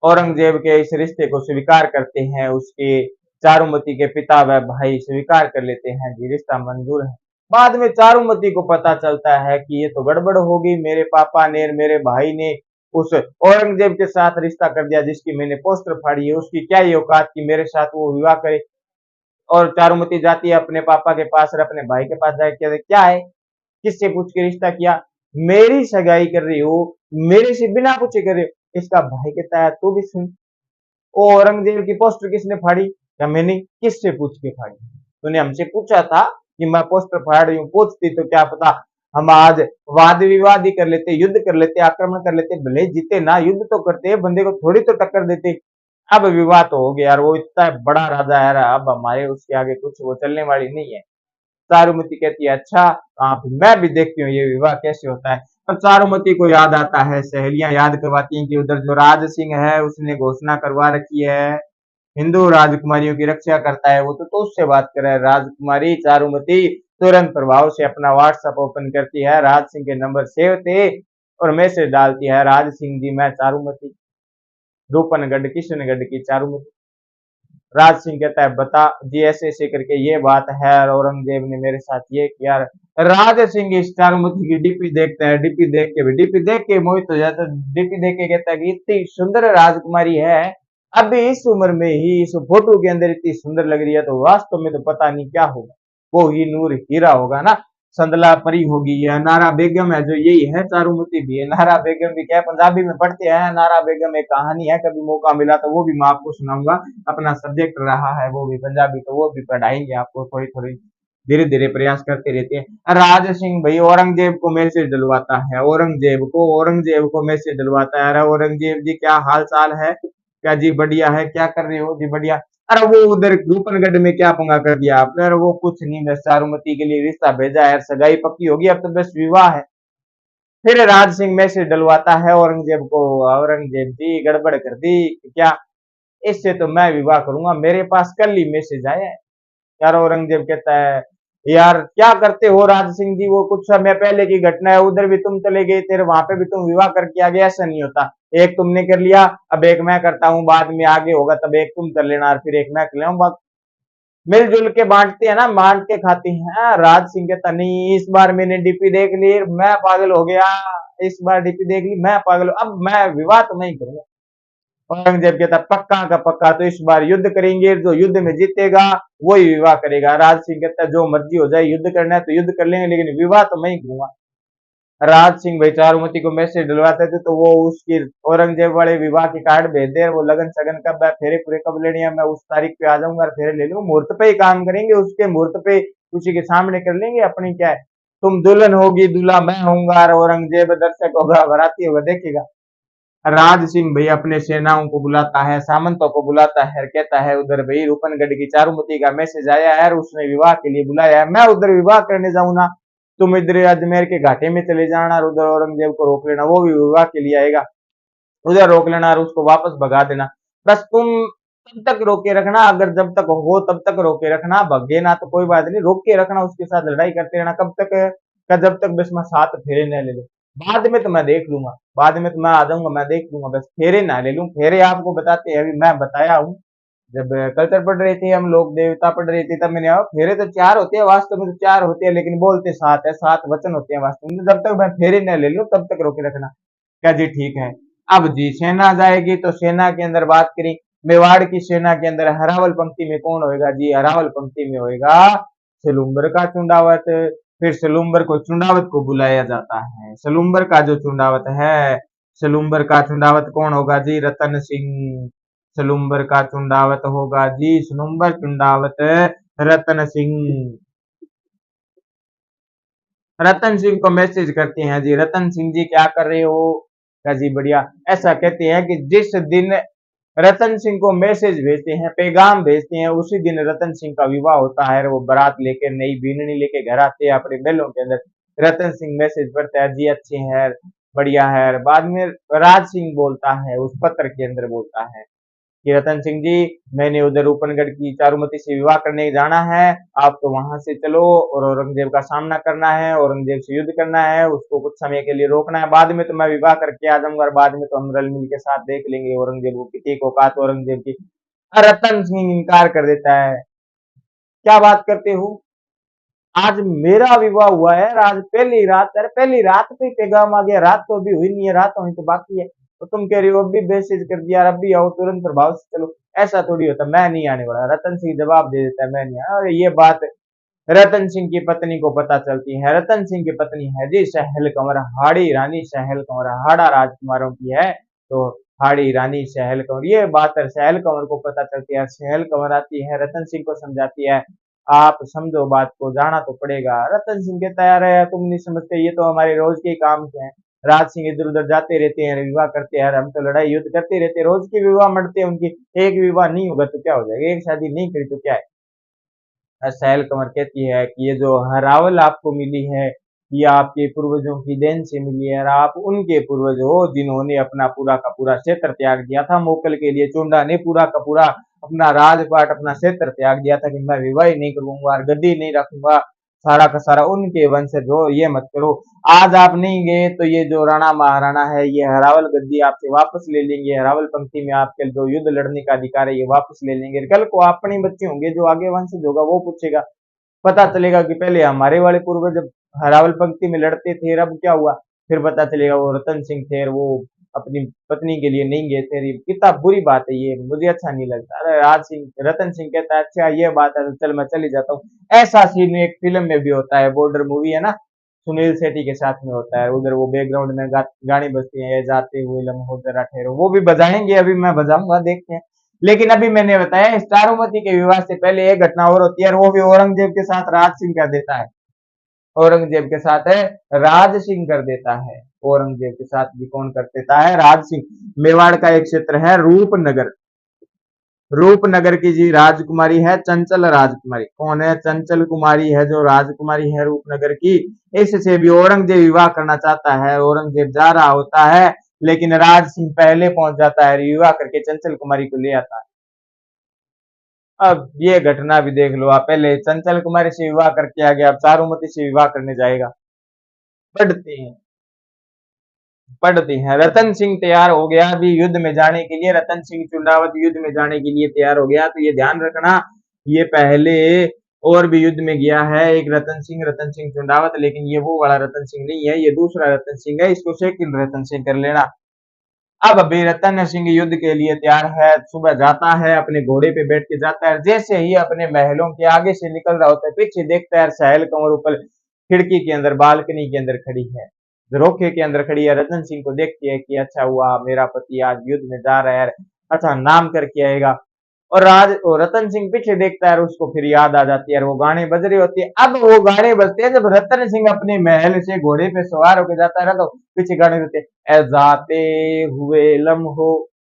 औरंगजेब के इस रिश्ते को स्वीकार करते हैं, उसके चारुमती के पिता व भाई स्वीकार कर लेते हैं कि रिश्ता मंजूर है। बाद में चारुमती को पता चलता है कि ये तो गड़बड़ होगी, मेरे पापा ने मेरे भाई ने उस औरंगजेब के साथ रिश्ता कर दिया जिसकी मैंने पोस्टर फाड़ी है, उसकी क्या ये औकात कि मेरे साथ वो विवाह करे। और चारुमती जाती है अपने पापा के पास और अपने भाई के पास जाके क्या है, किससे पूछ के रिश्ता किया, मेरी सगाई कर रही हो, मेरे से बिना पूछे कर रही हो। इसका भाई कहता है तू भी सुन, ओ औरंगजेब की पोस्टर किसने फाड़ी? क्या मैंने? किससे पूछ के फाड़ी? तूने हमसे पूछा था कि मैं पोस्टर फाड़ रही हूँ, पूछती तो क्या पता हम आज वाद विवाद ही कर लेते, युद्ध कर लेते, आक्रमण कर लेते, भले जीते ना, युद्ध तो करते, बंदे को थोड़ी तो टक्कर देते। अब विवाह तो हो गया यार, वो इतना बड़ा राजा है, अब हमारे उसके आगे कुछ वो चलने वाली नहीं है। चारुमती कहती है अच्छा आप, मैं भी देखती हूँ ये विवाह कैसे होता है। और चारुमती को याद आता है, सहेलियां याद करवाती हैं कि उधर जो राज सिंह है उसने घोषणा करवा रखी है हिंदू राजकुमारियों की रक्षा करता है, वो तो उससे बात कर रहा है। राजकुमारी चारुमती तुरंत प्रभाव से अपना व्हाट्सएप ओपन करती है, राज सिंह के नंबर सेव थे और मैसेज डालती है, राज सिंह जी मैं चारुमती, रूपनगढ़ किशनगढ़ की चारुमती। राज सिंह कहता है बता जी, ऐसे ऐसे करके ये बात है और औरंगजेब ने मेरे साथ ये किया। राज सिंह इस चारुमती की डीपी देखता है, डीपी देख के मोहित हो जाता है। डीपी देख के कहता है कि इतनी सुंदर राजकुमारी है, अभी इस उम्र में ही इस फोटो के अंदर इतनी सुंदर लग रही है, तो वास्तव में तो पता नहीं क्या होगा, वो ही नूर हीरा होगा ना, संदला परी होगी या नारा बेगम है, जो यही है चारुमती भी है। नारा बेगम भी क्या पंजाबी में पढ़ते हैं, नारा बेगम एक कहानी है, कभी मौका मिला तो वो भी मैं आपको सुनाऊंगा। अपना सब्जेक्ट रहा है वो भी पंजाबी, तो वो भी पढ़ाएंगे आपको, थोड़ी थोड़ी धीरे धीरे प्रयास करते रहते हैं। राज सिंह भाई औरंगजेब को मैसेज डलवाता है, औरंगजेब को मैसेज डलवाता है, अरे औरंगजेब जी क्या हाल चाल है? क्या जी बढ़िया है, क्या कर रहे हो जी? बढ़िया। अरे वो उधर रूपनगढ़ में क्या पंगा कर दिया आपने? अरे वो कुछ नहीं, बस चारुमती के लिए रिश्ता भेजा है, सगाई पक्की होगी, अब तो बस विवाह है। फिर राज सिंह मैसेज डलवाता है औरंगजेब को, औरंगजेब जी गड़बड़ कर दी क्या? इससे तो मैं विवाह करूंगा, मेरे पास कल ही मैसेज आया है। यार औरंगजेब कहता है यार क्या करते हो राज सिंह जी, वो कुछ समय पहले की घटना है, उधर भी तुम चले गए थे, वहां पे भी तुम विवाह करके आ गए, ऐसा नहीं होता। एक तुमने कर लिया, अब एक मैं करता हूँ, बाद में आगे होगा तब एक तुम कर लेना और फिर एक मैं कर लेना, मिलजुल के बांटते हैं ना, बांट के खाते हैं। राज सिंह कहता नहीं, इस बार मैंने डीपी देख ली, मैं पागल हो गया, इस बार डीपी देख ली मैं पागल, अब मैं विवाह तो नहीं करूंगा। औरंगजेब कहता पक्का का पक्का, तो इस बार युद्ध करेंगे, जो युद्ध में जीतेगा वही विवाह करेगा। राज सिंह कहता जो मर्जी हो जाए, युद्ध करना है तो युद्ध कर लेंगे, लेकिन विवाह तो मैं ही करूंगा। राज सिंह भाई चारुमती को मैसेज डलवाते थे तो वो उसकी औरंगजेब वाले विवाह की कार्ड भेज दे, वो लगन सगन कब है, फेरे पूरे कब लेनी है, मैं उस तारीख पे आ जाऊंगा और फेरे ले लूंगा, मुहूर्त पे ही काम करेंगे, उसके मुहूर्त पे उसी के सामने कर लेंगे, अपनी क्या है। तुम दुल्हन होगी, दूल्हा मैं होऊंगा, और औरंगजेब दर्शक होगा, बराती होगा, देखेगा। राज सिंह भाई अपने सेनाओं को बुलाता है, सामंतों को बुलाता है, कहता है उधर भाई रूपनगढ़ की चारुमती का मैसेज आया है और उसने विवाह के लिए बुलाया है, मैं उधर विवाह करने जाऊं ना, तुम इधर अजमेर के घाटे में चले जाना और उधर औरंगजेब को रोक लेना, वो भी विवाह के लिए आएगा, उधर रोक लेना और उसको वापस भगा देना। बस तुम तब तक रोके रखना, अगर जब तक हो तब तक रोके रखना, भगे ना तो कोई बात नहीं, रोक के रखना, उसके साथ लड़ाई करते रहना, कब तक का, जब तक बस मैं 7 फेरे न ले लूं, बाद में तो मैं देख लूंगा, बाद में तो मैं आ जाऊंगा, मैं देख लूंगा, बस फेरे ना ले लूं। फेरे आपको बताते हैं, अभी मैं बताया हूँ, जब कल्चर पढ़ रहे थे हम लोग, देवता पढ़ रहे थे, तब मैंने फेरे तो 4 होते हैं, वास्तव में तो 4 होते हैं, लेकिन बोलते 7 है, 7 वचन होते हैं वास्तव में, जब तक मैं फेरे न ले लूं तब तक रोके रखना। क्या जी, ठीक है। अब जी सेना जाएगी, तो सेना के अंदर बात करें, मेवाड़ की सेना के अंदर हरावल पंक्ति में कौन होएगा जी, हरावल पंक्ति में होएगा सलूम्बर का चुंडावत। फिर सलूम्बर को चुंडावत को बुलाया जाता है, सलूम्बर का जो चुंडावत है, सलूम्बर का चुंडावत कौन होगा जी, रतन सिंह। सलूम्बर का चुंडावत होगा जी, सलूम्बर चुंडावत रतन सिंह। रतन सिंह को मैसेज करते हैं जी, रतन सिंह जी क्या कर रहे हो, क्या जी बढ़िया। ऐसा कहते हैं कि जिस दिन रतन सिंह को मैसेज भेजते हैं, पैगाम भेजते हैं, उसी दिन रतन सिंह का विवाह होता है, वो बारात लेकर नई बीननी लेके घर आते हैं अपने महलों के अंदर। रतन सिंह मैसेज पढ़ता है जी, अच्छे हैं, बढ़िया है। बाद में राज सिंह बोलता है, उस पत्र के अंदर बोलता है कि रतन सिंह जी, मैंने उधर रूपनगढ़ की चारुमती से विवाह करने जाना है, आप तो वहां से चलो, और औरंगजेब का सामना करना है, औरंगजेब से युद्ध करना है, उसको कुछ समय के लिए रोकना है, बाद में तो मैं विवाह करके आ जाऊंगा और बाद में तो हम रल मिल के साथ देख लेंगे औरंगजेब को, किसी को का तो औरंगजेब की। रतन सिंह इनकार कर देता है, क्या बात करते हो, आज मेरा विवाह हुआ है, आज पहली रात, अरे पहली रात पे पैगाम आ गया, रात तो अभी हुई नहीं है, रात होनी तो बाकी है, तो तुम कह रही हो अभी मैसेज कर दिया, अभी आओ तुरंत प्रभाव से चलो, ऐसा थोड़ी होता, मैं नहीं आने वाला। रतन सिंह जवाब दे देता है, मैं नहीं आया। और ये बात रतन सिंह की पत्नी को पता चलती है, रतन सिंह की पत्नी है जी सहल कंवर, हाड़ी रानी सहल कंवर, हाड़ा राजकुमारों की है, तो हाड़ी रानी सहल कंवर, ये बात सहल कंवर को पता चलती है, सहल कंवर आती है, रतन सिंह को समझाती है, आप समझो बात को, जाना तो पड़ेगा। रतन सिंह कहता है, यार तुम नहीं समझते, ये तो हमारे रोज के काम के हैं, राज सिंह इधर उधर जाते रहते हैं, विवाह करते हैं, हम तो लड़ाई युद्ध करते रहते हैं, रोज के विवाह मरते हैं उनकी, एक विवाह नहीं होगा तो क्या हो जाएगा, एक शादी नहीं करी तो क्या है। सैल कंवर कहती है कि ये जो हरावल आपको मिली है, ये आपके पूर्वजों की देन से मिली है, और आप उनके पूर्वज हो जिन्होंने अपना पूरा का पूरा क्षेत्र त्याग दिया था मोकल के लिए। चोंडा ने पूरा का पूरा अपना राजपाट, अपना क्षेत्र त्याग दिया था कि मैं विवाह नहीं करूंगा और गद्दी नहीं रखूंगा, सारा का सारा उनके वंशज हो, ये मत करो। आज आप नहीं गए तो ये जो राणा महाराणा है, ये हरावल गद्दी आपसे वापस ले लेंगे, हरावल पंक्ति में आपके जो युद्ध लड़ने का अधिकार है ये वापस ले लेंगे। कल को अपने बच्चे होंगे, जो आगे वंशज होगा वो पूछेगा, पता चलेगा कि पहले हमारे वाले पूर्वज जब हरावल पंक्ति में लड़ते थे, अब क्या हुआ, फिर पता चलेगा वो रतन सिंह थे और वो अपनी पत्नी के लिए नहीं गए थे। कितना बुरी बात है ये, मुझे अच्छा नहीं लगता। अरे राज सिंह, रतन सिंह कहता है अच्छा ये बात है तो चल मैं चली जाता हूँ। ऐसा सीन एक फिल्म में भी होता है, बॉर्डर मूवी है ना, सुनील शेट्टी के साथ में होता है, उधर वो बैकग्राउंड में गाड़ी बजती है, जाते हुए लम्हों जरा ठहरो, वो भी बजाएंगे, अभी मैं बजाऊंगा, देखते हैं। लेकिन अभी मैंने बताया चारुमती के विवाह से पहले एक घटना और होती है, और वो भी औरंगजेब के साथ राज सिंह कर देता है, औरंगजेब के साथ है राज सिंह कर देता है, औरंगजेब के साथ भी कौन कर देता है, राज सिंह। मेवाड़ का एक क्षेत्र है रूपनगर, रूपनगर की जी राजकुमारी है चंचल राजकुमारी, कौन है, चंचल कुमारी है जो राजकुमारी है रूपनगर की। इससे भी औरंगजेब विवाह करना चाहता है, औरंगजेब जा रहा होता है, लेकिन राज सिंह पहले पहुंच जाता है, विवाह करके चंचल कुमारी को ले आता है। अब ये घटना भी देख लो आप, पहले चंचल कुमारी से विवाह करके आ गया, अब चारुमती से विवाह करने जाएगा। पढ़ते हैं, पढ़ते हैं, रतन सिंह तैयार हो गया अभी युद्ध में जाने के लिए, रतन सिंह चुंडावत युद्ध में जाने के लिए तैयार हो गया। तो ये ध्यान रखना, ये पहले और भी युद्ध में गया है एक रतन सिंह चुंडावत, लेकिन ये वो वाला रतन सिंह नहीं है, ये दूसरा रतन सिंह है, इसको सेकंड रतन सिंह कर लेना। अब अभी रतन सिंह युद्ध के लिए तैयार है, सुबह जाता है, अपने घोड़े पे बैठ के जाता है, जैसे ही अपने महलों के आगे से निकल रहा होता है, पीछे देखता है सहल कंवर ऊपर खिड़की के अंदर, बालकनी के अंदर खड़ी है, झरोखे के अंदर खड़ी है, रतन सिंह को देखती है कि अच्छा हुआ मेरा पति आज युद्ध में जा रहा है, अच्छा नाम करके आएगा। और रतन सिंह पीछे देखता है और उसको फिर याद आ जाती है और वो गाने बज रही होती है। अब वो गाने बजते हैं जब रतन सिंह अपने महल से घोड़े पे सवार होकर जाता है ना, तो पीछे गाने बजते हैं, ए जाते हुए लम्हो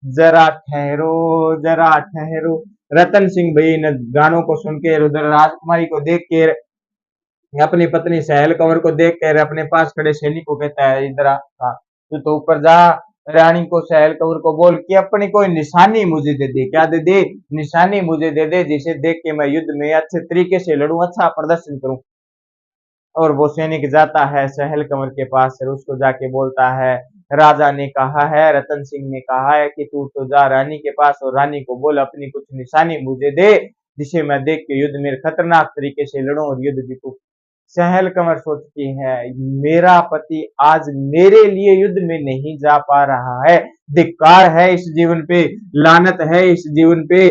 जरा ठहरो, जरा ठहरो। रतन सिंह भाई इन गानों को सुन के, उधर राजकुमारी को देख के, अपनी पत्नी सहल कंवर को देख कर अपने पास खड़े सैनिक को कहता है, इधर आ, तू तो ऊपर जा। रानी को, सहल कंवर को बोल कि अपनी कोई निशानी मुझे दे दे। क्या दे दे? निशानी मुझे दे दे, जिसे देख के मैं युद्ध में अच्छे तरीके से लड़ूं, अच्छा प्रदर्शन करूं। और वो सैनिक जाता है सहल कंवर के पास, फिर उसको जाके बोलता है, राजा ने कहा है, रतन सिंह ने कहा है कि तू तो जा रानी के पास और रानी को बोल अपनी कुछ निशानी मुझे दे, जिसे मैं देख के युद्ध में खतरनाक तरीके से लड़ूं और युद्ध जीतूं। सहल कंवर सोचती है, मेरा पति आज मेरे लिए युद्ध में नहीं जा पा रहा है, धिक्कार है इस जीवन पे, लानत है इस जीवन पे।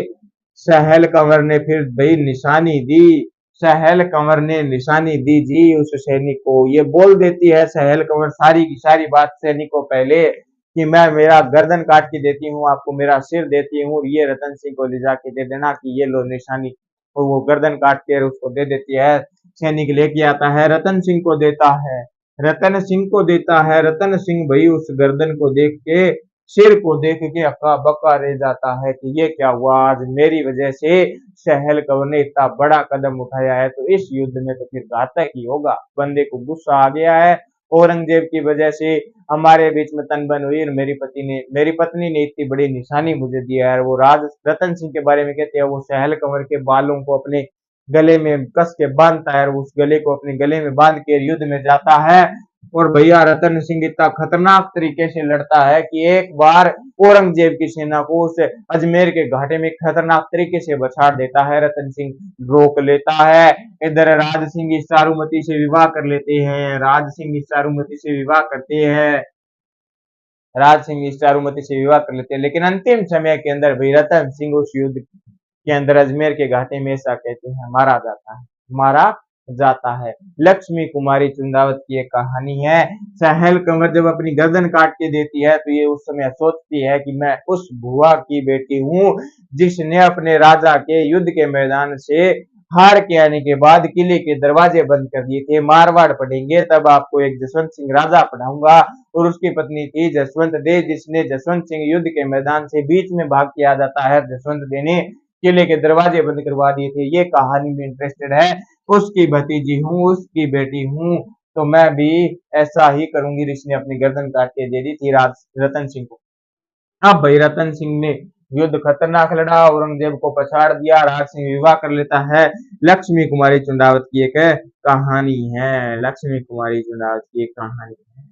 सहल कंवर ने फिर भाई निशानी दी, सहल कंवर ने निशानी दी जी उस सैनिक को। ये बोल देती है सहल कंवर सारी की सारी बात सैनिक को पहले, कि मैं मेरा गर्दन काट के देती हूँ आपको, मेरा सिर देती हूँ, ये रतन सिंह को ले जाके दे देना कि ये लो निशानी। और वो गर्दन काट के उसको दे देती है। सैनिक लेके आता है, रतन सिंह को देता है, रतन सिंह को देता है। रतन सिंह भाई उस गर्दन को देख के, सिर को देख के अक्का बक्का रह जाता है कि ये क्या हुआ, आज मेरी वजह से सहल कंवर ने इतना बड़ा कदम उठाया है, तो इस युद्ध में तो फिर घातक ही होगा। बंदे को गुस्सा आ गया है, औरंगजेब की वजह से हमारे बीच में तनबन हुई और मेरी पत्नी ने इतनी बड़ी निशानी मुझे दी है। वो राज रतन सिंह के बारे में कहते हैं, वो सहल कंवर के बालों को अपने गले में कस के बांधता है और उस गले को अपने गले में बांध के युद्ध में जाता है। और भैया रतन सिंह इतना खतरनाक तरीके से लड़ता है कि एक बार औरंगजेब की सेना को उस अजमेर के घाटे में खतरनाक तरीके से बछाड़ देता है। रतन सिंह रोक लेता है। इधर राज सिंह इस चारुमती से विवाह कर लेते हैं, राज सिंह इस चारुमती से विवाह करते हैं, राज सिंह इस चारुमती से विवाह कर लेते हैं। लेकिन अंतिम समय के अंदर भी रतन सिंह उस युद्ध के अंदर अजमेर के घाटे में, ऐसा कहते हैं, मारा जाता है, मारा जाता है। लक्ष्मी कुमारी चुंदावत की एक कहानी है। सहल कंवर जब अपनी गर्दन काट के देती है तो ये उस समय सोचती है कि मैं उस बुआ की बेटी हूँ जिसने अपने राजा के युद्ध के मैदान से हार के आने के बाद किले के दरवाजे बंद कर दिए थे। मारवाड़ पढ़ेंगे तब आपको एक जसवंत सिंह राजा पढ़ाऊंगा, और उसकी पत्नी थी जसवंत दे, जिसने जसवंत सिंह युद्ध के मैदान से बीच में भाग के आ जाता है। जसवंत दे ने किले के दरवाजे बंद करवा दिए थे। ये कहानी में इंटरेस्टेड है, उसकी भतीजी हूँ, उसकी बेटी हूँ, तो मैं भी ऐसा ही करूंगी। जिसने अपनी गर्दन काट के दे दी थी रतन सिंह को। अब भाई रतन सिंह ने युद्ध खतरनाक लड़ा, औरंगजेब को पछाड़ दिया, राज सिंह विवाह कर लेता है। लक्ष्मी कुमारी चुंडावत की एक कहानी है, लक्ष्मी कुमारी चुंडावत की एक कहानी है।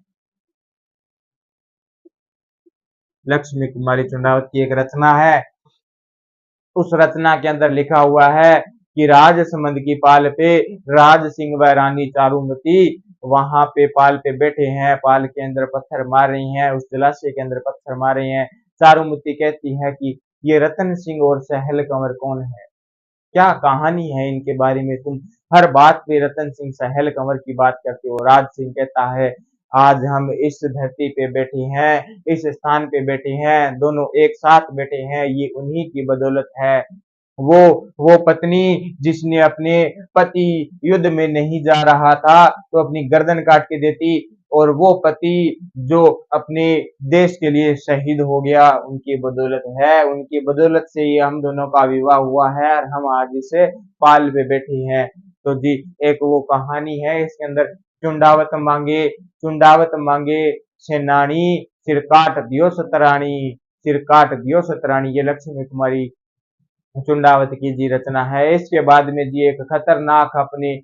लक्ष्मी कुमारी चुंडावत की एक रचना है। उस रचना के अंदर लिखा हुआ है कि राजसमंद की पाल पे राज सिंह व रानी चारुमती वहां पे पाल पे बैठे हैं, पाल के अंदर पत्थर मार रही हैं, उस जलाशय के अंदर पत्थर मार रही हैं। चारुमती कहती है कि ये रतन सिंह और सहल कंवर कौन है, क्या कहानी है इनके बारे में, तुम हर बात पे रतन सिंह सहल कंवर की बात करते हो। राज सिंह कहता है, आज हम इस धरती पे बैठे हैं, इस स्थान पे बैठे हैं, दोनों एक साथ बैठे हैं, ये उन्हीं की बदौलत है। वो वो पत्नी जिसने अपने पति युद्ध में नहीं जा रहा था तो अपनी गर्दन काट के देती, और वो पति जो अपने देश के लिए शहीद हो गया, उनकी बदौलत है, उनकी बदौलत से ही हम दोनों का विवाह हुआ है और हम आज इसे पाल पे बैठे हैं। तो जी एक वो कहानी है, इसके अंदर चुंडावत मांगे सेनानी, सिर काट दियो सतरानी, सिर काट दियो सतरानी। ये लक्ष्मी कुमारी चुंडावत की जी रचना है। इसके बाद में जी एक खतरनाक अपने,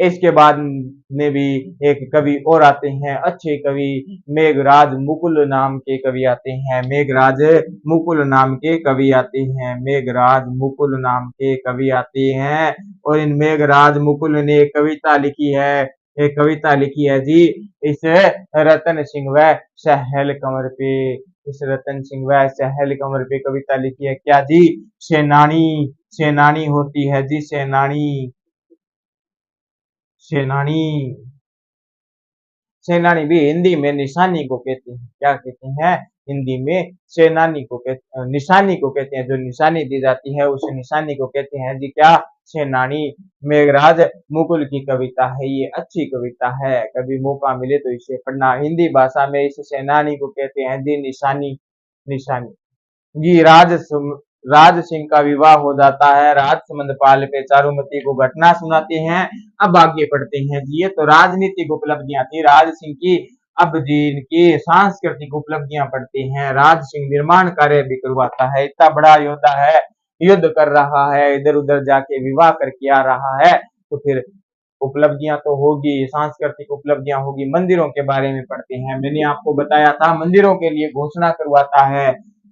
इसके बाद में भी एक कवि और आते हैं, अच्छे कवि, मेघराज मुकुल नाम के कवि आते हैं, मेघराज मुकुल नाम के कवि आते हैं, मेघराज मुकुल नाम के कवि आते हैं। और इन मेघराज मुकुल ने एक कविता लिखी है, एक कविता लिखी है जी इस रतन सिंह व सहल कंवर पे, इस रतन सिंह व सहल कंवर पे कविता लिखी है। क्या जी? सेनानी, सेनानी होती है जी, सेनानी, सेनानी, सेनानी भी हिंदी में निशानी को कहते हैं। क्या कहते हैं? हिंदी में सेनानी को कहते, निशानी को कहते हैं। जो निशानी दी जाती है उस निशानी को कहते हैं जी क्या? सेनानी। मेघराज मुकुल की कविता है, ये अच्छी कविता है, कभी मौका मिले तो इसे पढ़ना। हिंदी भाषा में इस सेनानी को कहते हैं जी निशानी। निशानी जी। राज सिंह का विवाह हो जाता है। राजसमंद पाल पे चारुमती को घटना सुनाते हैं। अब आगे बढ़ते हैं जी। ये तो राजनीतिक उपलब्धियां थी राज सिंह की। अब जी इनकी सांस्कृतिक उपलब्धियां पढ़ते हैं। राज सिंह निर्माण कार्य भी करवाता है। इतना बड़ा योद्धा है, युद्ध कर रहा है, इधर उधर जाके विवाह करके आ रहा है, तो फिर उपलब्धियां तो होगी, सांस्कृतिक उपलब्धियां होगी। मंदिरों के बारे में पढ़ते हैं। मैंने आपको बताया था मंदिरों के लिए घोषणा करवाता है।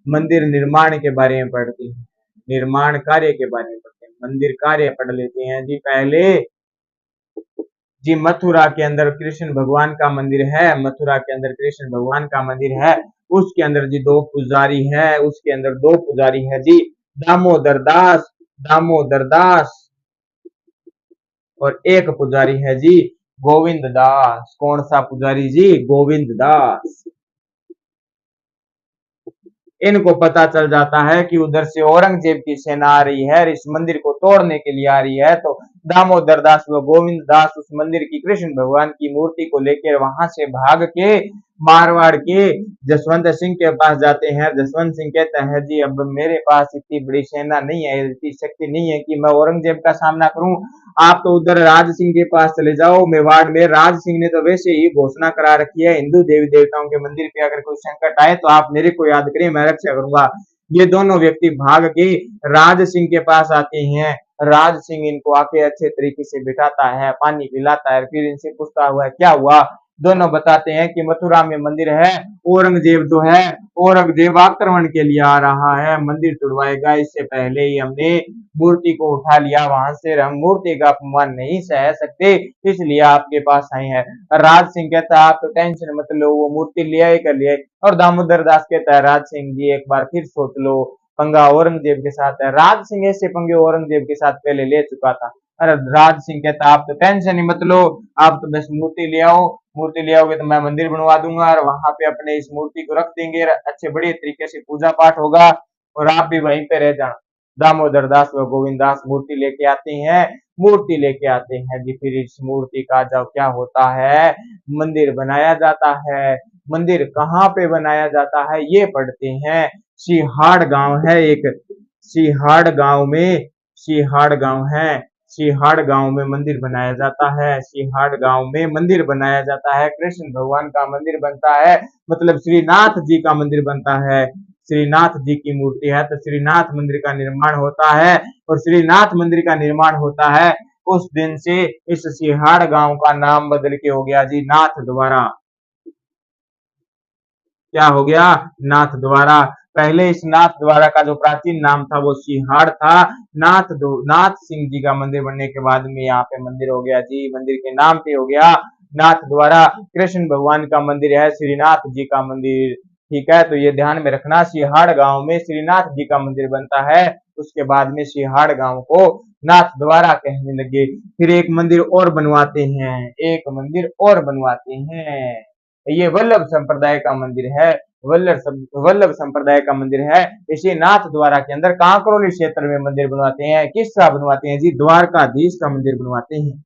मंदिर निर्माण के बारे में पढ़ते हैं, निर्माण कार्य के बारे में पढ़ते हैं। मंदिर कार्य पढ़ लेते हैं जी पहले। जी मथुरा के अंदर कृष्ण भगवान का मंदिर है। मथुरा के अंदर कृष्ण भगवान का मंदिर है। उसके अंदर जी दो पुजारी है। उसके अंदर दो पुजारी है जी, दामोदर दास, दामोदर दास, और एक पुजारी है जी गोविंद दास। कौन सा पुजारी जी? गोविंद दास। इनको पता चल जाता है कि उधर से औरंगजेब की सेना आ रही है, इस मंदिर को तोड़ने के लिए आ रही है। तो दामोदर दास व गोविंद दास उस मंदिर की कृष्ण भगवान की मूर्ति को लेकर वहां से भाग के मारवाड़ के जसवंत सिंह के पास जाते हैं। जसवंत सिंह कहते हैं जी अब मेरे पास इतनी बड़ी सेना नहीं है, इतनी शक्ति नहीं है कि मैं औरंगजेब का सामना करूं। आप तो उधर राज सिंह के पास चले जाओ मेवाड़ में। राज सिंह ने तो वैसे ही घोषणा करा रखी है हिंदू देवी देवताओं के मंदिर पे अगर कोई संकट आए तो आप मेरे को याद करिए, मैं रक्षा करूंगा। ये दोनों व्यक्ति भाग के राज सिंह के पास आते हैं। राज सिंह इनको आके अच्छे तरीके से बिठाता है, पानी पिलाता है, फिर इनसे पूछता हुआ क्या हुआ। दोनों बताते हैं कि मथुरा में मंदिर है, औरंगजेब जो है औरंगजेब आक्रमण के लिए आ रहा है, मंदिर तोड़वाएगा। इससे पहले ही हमने मूर्ति को उठा लिया वहां से, हम मूर्ति का अपमान नहीं सह सकते, इसलिए आपके पास आए हैं। राज सिंह कहता है आप तो टेंशन मत लो, वो मूर्ति ले आए कर लिए। और दामोदर दास कहता है राज सिंह जी एक बार फिर सोच लो, पंगा औरंगजेब के साथ है। राज सिंह ऐसे पंगे औरंगजेब के साथ पहले ले चुका था। अरे राज सिंह कहता आप तो टेंशन ही मत लो, आप तो बस मूर्ति ले आओ, मूर्ति ले आओगे तो मैं मंदिर बनवा दूंगा और वहां पे अपने इस मूर्ति को रख देंगे, अच्छे बढ़िया तरीके से पूजा पाठ होगा और आप भी वहीं पे रह जाना। दामोदर दास व गोविंद दास मूर्ति लेके आते हैं। मूर्ति लेके आते हैं जी, फिर इस मूर्ति का जब क्या होता है, मंदिर बनाया जाता है। मंदिर कहाँ पे बनाया जाता है ये पढ़ते हैं। सिहाड़ गांव है एक, सिहाड़ गांव में, सिहाड़ गांव है, सिहाड़ गांव में मंदिर बनाया जाता है। सिहाड़ गांव में मंदिर बनाया जाता है, कृष्ण भगवान का मंदिर बनता है, मतलब श्रीनाथ जी का मंदिर बनता है। श्रीनाथ जी की मूर्ति है तो श्रीनाथ मंदिर का निर्माण होता है, और श्रीनाथ मंदिर का निर्माण होता है उस दिन से इस सिहाड़ गांव का नाम बदल के हो गया जी नाथ द्वारा। क्या हो गया? नाथ द्वारा। पहले इस नाथ द्वारा का जो प्राचीन नाम था वो सिहाड़ था। नाथ सिंह जी का मंदिर बनने के बाद में यहाँ पे मंदिर हो गया जी, मंदिर के नाम पे हो गया नाथ द्वारा। कृष्ण भगवान का मंदिर है, श्रीनाथ जी का मंदिर। ठीक है, तो ये ध्यान में रखना, सिहाड़ गांव में श्रीनाथ जी का मंदिर बनता है, उसके बाद में सिहाड़ गांव को नाथ द्वारा कहने लगे। फिर एक मंदिर और बनवाते हैं, एक मंदिर और बनवाते हैं। ये वल्लभ संप्रदाय का मंदिर है, वल्लभ संप्रदाय का मंदिर है। इसी नाथ द्वारा के अंदर कांकरोली क्षेत्र में मंदिर बनवाते हैं। किसका बनवाते हैं जी? द्वारकाधीश का मंदिर बनवाते हैं।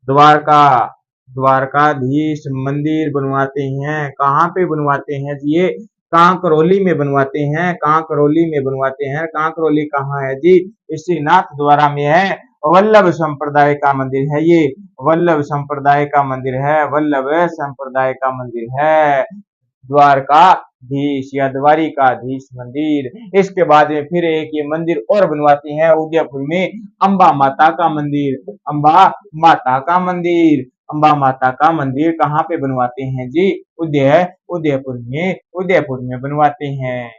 द्वारका, द्वारकाधीश मंदिर बनवाते हैं। कहाँ पे बनवाते हैं जी? ये कांकरोली में बनवाते हैं, कांकरोली में बनवाते हैं। कांकरोली कहाँ है जी? इसी नाथ द्वारा में है। वल्लभ संप्रदाय का मंदिर है ये, वल्लभ संप्रदाय का मंदिर है, वल्लभ संप्रदाय का मंदिर है। द्वारकाधीश या द्वारिकाधीश मंदिर। इसके बाद में फिर एक ये मंदिर और बनवाते हैं उदयपुर में, अंबा माता का मंदिर, अंबा माता का मंदिर। अंबा माता का मंदिर कहाँ पे बनवाते हैं जी? उदयपुर में, उदयपुर में बनवाते हैं।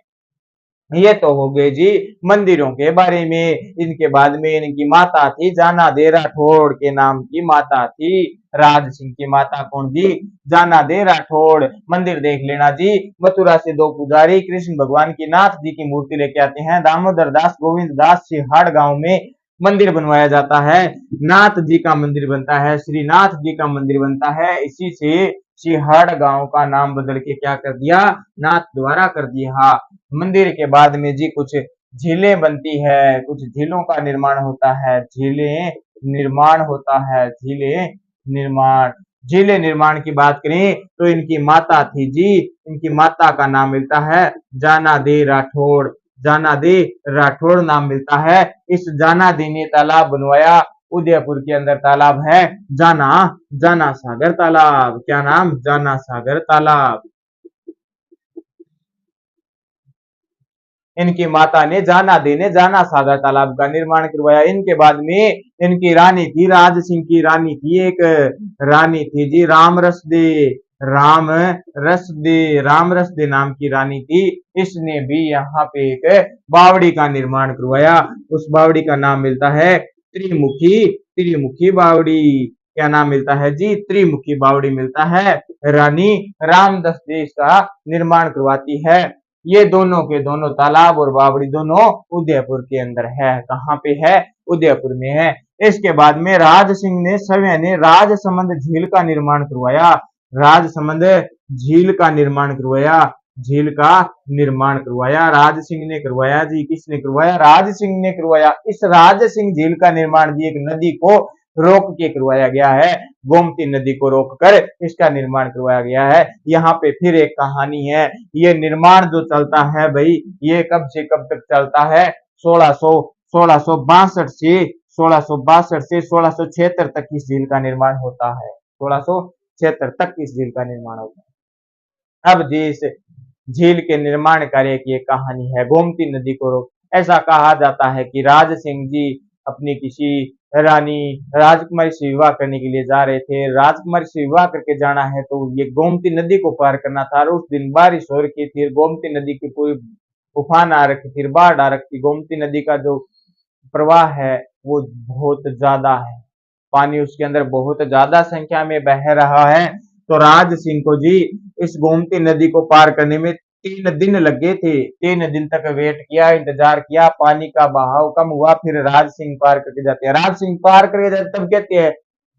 ये तो हो गए जी मंदिरों के बारे में। इनके बाद में इनकी माता थी जाना दे राठौड़ के नाम की माता थी। राज सिंह की माता कौन जी? जाना दे राठौड़। मंदिर देख लेना जी, मथुरा से दो पुजारी कृष्ण भगवान की नाथ जी की मूर्ति लेके आते हैं। दामोदर दास गोविंद दास सिहाड़ गांव में मंदिर बनवाया जाता है। नाथ जी का मंदिर बनता है, श्रीनाथ जी का मंदिर बनता है। इसी से सिहाड़ गांव का नाम बदल के क्या कर दिया? नाथ द्वारा कर दिया। मंदिर के बाद में जी कुछ झीलें बनती है, कुछ झीलों का निर्माण होता है। झीलें निर्माण होता है, झीलें निर्माण। झीलें निर्माण की बात करें तो इनकी माता थी जी, इनकी माता का नाम मिलता है जाना दे राठौड़। जाना दे राठौड़ नाम मिलता है। इस जाना दे ने तालाब बनवाया। उदयपुर के अंदर तालाब है जाना, जाना सागर तालाब। क्या नाम? जाना सागर तालाब। इनकी माता ने जाना दे ने जाना सागर तालाब का निर्माण करवाया। इनके बाद में इनकी रानी थी, राज सिंह की रानी थी, एक रानी थी जी राम रसदे। राम रसदे, राम रसदे नाम की रानी थी। इसने भी यहाँ पे एक बावड़ी का निर्माण करवाया। उस बावड़ी का नाम मिलता है त्रिमुखी, त्रिमुखी बावड़ी। क्या नाम मिलता है जी? त्रिमुखी बावड़ी मिलता है। रानी रामदस देश का निर्माण करवाती है। ये दोनों के दोनों तालाब और बावड़ी दोनों उदयपुर के अंदर है। कहाँ पे है? उदयपुर में है। इसके बाद में राज सिंह ने समय ने राजसमंद झील का निर्माण करवाया। राजसमंद झील का निर्माण करवाया। झील का निर्माण करवाया राज सिंह ने करवाया जी। किसने करवाया? राज सिंह ने करवाया। इस राज सिंह झील का निर्माण भी एक नदी को रोक के करवाया गया है। गोमती नदी को रोककर इसका निर्माण करवाया गया है। यहाँ पे फिर एक कहानी है। ये निर्माण जो चलता है भाई, ये कब से कब तक चलता है? 1662 से 1662 से 1676 तक इस झील का निर्माण होता है। 1676 तक इस झील का निर्माण होता है। अब जी इस झील के निर्माण कार्य की एक कहानी है। गोमती नदी को रोक, ऐसा कहा जाता है कि राज सिंह जी अपनी किसी रानी राजकुमारी से विवाह करने के लिए जा रहे थे। राजकुमारी से विवाह करके जाना है तो ये गोमती नदी को पार करना था। और उस दिन बारिश हो रखी थी, गोमती नदी की पूरी उफान आ रखी थी, बाढ़ आ रखी थी। गोमती नदी का जो प्रवाह है वो बहुत ज्यादा है, पानी उसके अंदर बहुत ज्यादा संख्या में बह रहा है। तो राज सिंह को जी इस गोमती नदी को पार करने में 3 दिन लग गए थे। 3 दिन तक वेट किया, इंतजार किया, पानी का बहाव कम हुआ, फिर राज सिंह पार करके जाते हैं। राज सिंह पार करके जाते तब कहते हैं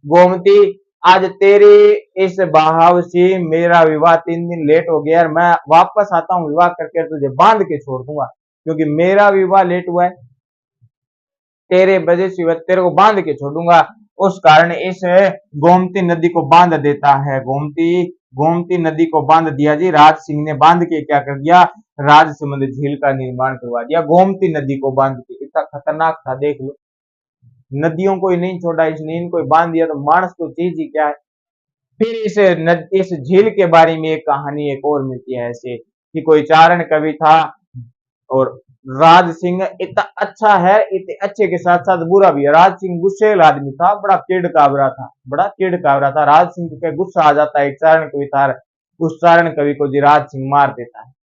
गोमती आज तेरे इस बहाव से मेरा विवाह 3 दिन लेट हो गया और मैं वापस आता हूँ विवाह करके तुझे बांध के छोड़ दूंगा, क्योंकि मेरा विवाह लेट हुआ है, तेरे वजह से तेरे को बांध के छोड़ूंगा। उस कारण इस गोमती नदी को बांध देता है। गोमती गोमती नदी को बांध दिया जी। राज सिंह ने बांध के क्या कर दिया? राजसमंद झील का निर्माण करवा दिया गोमती नदी को बांध के। इतना खतरनाक था, देख लो, नदियों को ही नहीं छोड़ा इसने, इनको बांध दिया तो मानस तो चीज ही क्या है। फिर इस झील के बारे में एक कहानी एक और मिलती है ऐसे कि कोई चारण कवि था और राज सिंह इतना अच्छा है, इतने अच्छे के साथ साथ बुरा भी है। राज सिंह गुस्सेल आदमी था, बड़ा चिढ़कावरा था, बड़ा चिढ़कावरा था। राज सिंह को गुस्सा आ जाता है, एक चारण कवि था, उस चारण कवि को जी राज सिंह मार देता है।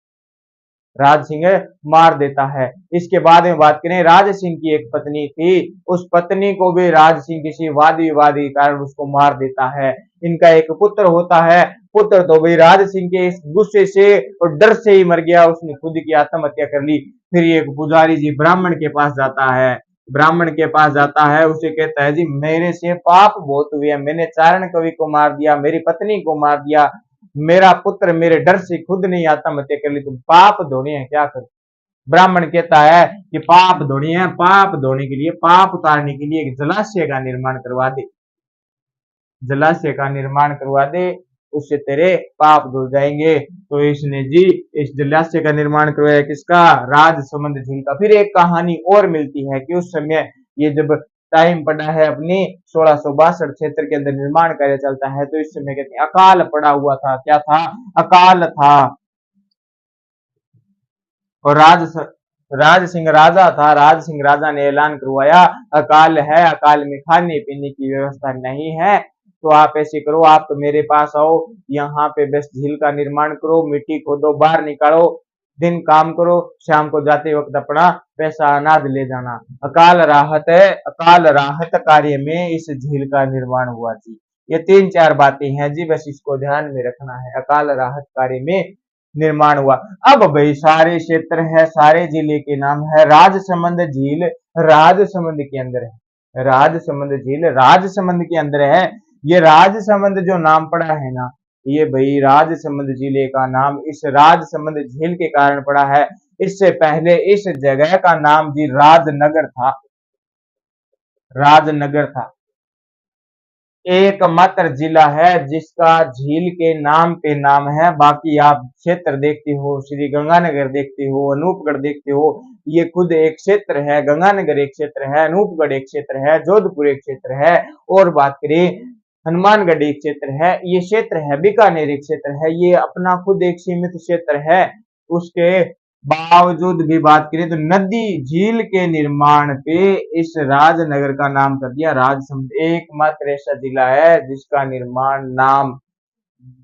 राज सिंह मार देता है। इसके बाद में बात करें, राज सिंह की एक पत्नी थी, उस पत्नी को भी राज सिंह किसी वाद विवाद के कारण उसको मार देता है। इनका एक पुत्र होता है, पुत्र तो भाई राज सिंह के इस गुस्से से और डर से ही मर गया, उसने खुद की आत्महत्या कर ली। फिर एक पुजारी जी ब्राह्मण के पास जाता है, ब्राह्मण के पास जाता है, उसे कहता है जी मेरे से पाप बहुत हुए, मैंने चारण कवि को मार दिया, मेरी पत्नी को मार दिया, मेरा पुत्र मेरे डर से खुद नहीं आत्महत्या कर ली, तुम पाप धोने हैं क्या कर? ब्राह्मण कहता है कि पाप धोने हैं, पाप धोने के लिए, पाप उतारने के लिए एक जलाशय का निर्माण करवा दे, जलाशय का निर्माण करवा दे, उससे तेरे पाप धुल जाएंगे। तो इसने जी इस जलाशय का निर्माण करवाया, किसका? राजसमंद झील का। फिर एक कहानी और मिलती है कि उस समय ये जब टाइम पड़ा है अपनी 1662 क्षेत्र के अंदर निर्माण कार्य चलता है, तो इस समय कहते हैं अकाल पड़ा हुआ था। क्या था? अकाल था। और राज सिंह राजा था, राज सिंह राजा ने ऐलान करवाया अकाल है, अकाल में खाने पीने की व्यवस्था नहीं है, तो आप ऐसे करो, आप तो मेरे पास आओ, यहाँ पे बस झील का निर्माण करो, मिट्टी खोदो, बाहर निकालो, दिन काम करो, शाम को जाते वक्त अपना पैसा अनाज ले जाना। अकाल राहत कार्य में इस झील का निर्माण हुआ जी। ये 3-4 बातें हैं जी, बस इसको ध्यान में रखना है। अकाल राहत कार्य में निर्माण हुआ। अब भाई सारे क्षेत्र है, सारे जिले के नाम है। राजसमंद झील राजसमंद के अंदर है। राजसमंद झील राजसमंद के अंदर है। ये राजसमंद जो नाम पड़ा है ना, ये भाई राजसमंद जिले का नाम इस राजसमंद झील के कारण पड़ा है। इससे पहले इस जगह का नाम जी राजनगर था। राजनगर था। एकमात्र जिला है जिसका झील के नाम पे नाम है। बाकी आप क्षेत्र देखते हो, श्री गंगानगर देखते हो, अनूपगढ़ देखते हो, ये खुद एक क्षेत्र है। गंगानगर एक क्षेत्र है, अनूपगढ़ एक क्षेत्र है, जोधपुर एक क्षेत्र है, और बात करें हनुमानगढ़ एक क्षेत्र है, ये क्षेत्र है। बीकानेर एक क्षेत्र है, ये अपना खुद एक सीमित क्षेत्र है। उसके बावजूद भी बात करें तो नदी झील के निर्माण पे इस राजनगर का नाम कर दिया राजसमंद। एकमात्र ऐसा जिला है जिसका निर्माण नाम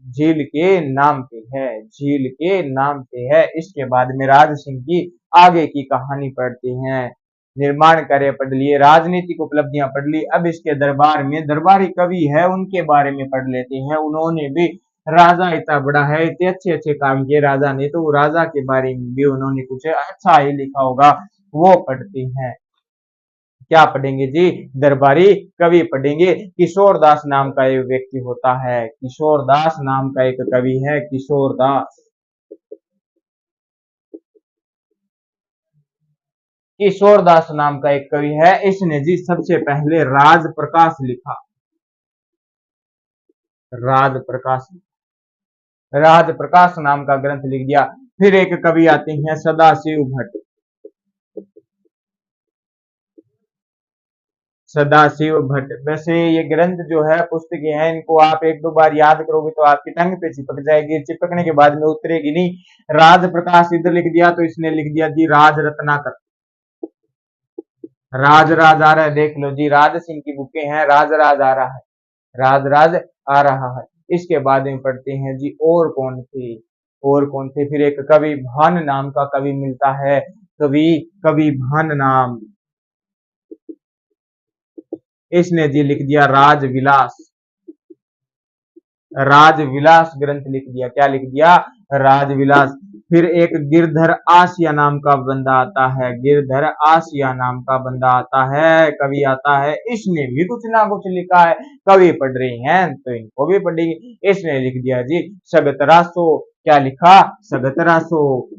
झील के नाम पे है, झील के नाम पे है। इसके बाद में राज सिंह की आगे की कहानी पढ़ते हैं। निर्माण कार्य पढ़ लिए, राजनीतिक उपलब्धियां पढ़ ली। अब इसके दरबार में दरबारी कवि है, उनके बारे में पढ़ लेते हैं। उन्होंने भी राजा इतना बड़ा है, इतने अच्छे अच्छे काम किए राजा ने, तो राजा के बारे में भी उन्होंने कुछ अच्छा ही लिखा होगा, वो पढ़ते हैं। क्या पढ़ेंगे जी? दरबारी कवि पढ़ेंगे। किशोर दास नाम का एक व्यक्ति होता है, किशोर दास नाम का एक कवि है, किशोर दास। किशोर दास नाम का एक कवि है, इसने जी सबसे पहले राज प्रकाश लिखा। राज प्रकाश, राज प्रकाश नाम का ग्रंथ लिख दिया। फिर एक कवि आते हैं सदाशिव भट्ट। सदाशिव भट्ट, वैसे ये ग्रंथ जो है पुस्तकें हैं, इनको आप एक दो बार याद करोगे तो आपकी टंग पे चिपक जाएगी, चिपकने के बाद में उतरेगी नहीं। राज प्रकाश इधर लिख दिया तो इसने लिख दिया जी राज रत्नाकर। राज राज आ रहा है, देख लो जी, राज सिंह की बुकें हैं, राज राज आ रहा है, राज राज आ रहा है। इसके बाद में पढ़ते हैं जी और कौन थे, और कौन थे। फिर एक कवि भान नाम का कवि मिलता है, कवि कवि भान नाम, इसने जी लिख दिया राजविलास। राजविलास ग्रंथ लिख दिया। क्या लिख दिया? राजविलास। फिर एक गिरधर आसिया नाम का बंदा आता है, गिरधर आसिया नाम का बंदा आता है, कवि आता है, इसने भी कुछ ना कुछ लिखा है। कवि पढ़ रहे हैं तो इनको भी पढ़ेंगे। इसने लिख दिया जी सगतरासो। क्या लिखा? सगतरासो।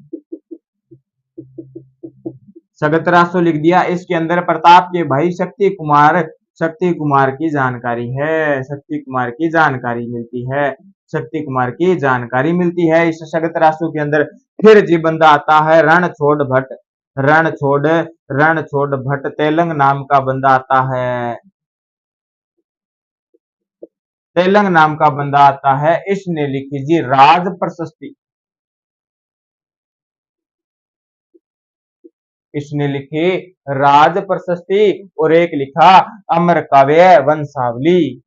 सगतरासो लिख दिया। इसके अंदर प्रताप के भाई शक्ति कुमार की जानकारी है, शक्ति कुमार की जानकारी मिलती है, शक्ति कुमार की जानकारी मिलती है इस सगतरासु के अंदर। फिर जी बंदा आता है रणछोड़ भट्ट। रणछोड़ भट्ट तेलंग नाम का बंदा आता है, तेलंग नाम का बंदा आता है। इसने लिखी जी राज प्रशस्ति। इसने लिखी राज प्रशस्ति, और एक लिखा अमर काव्य वंशावली।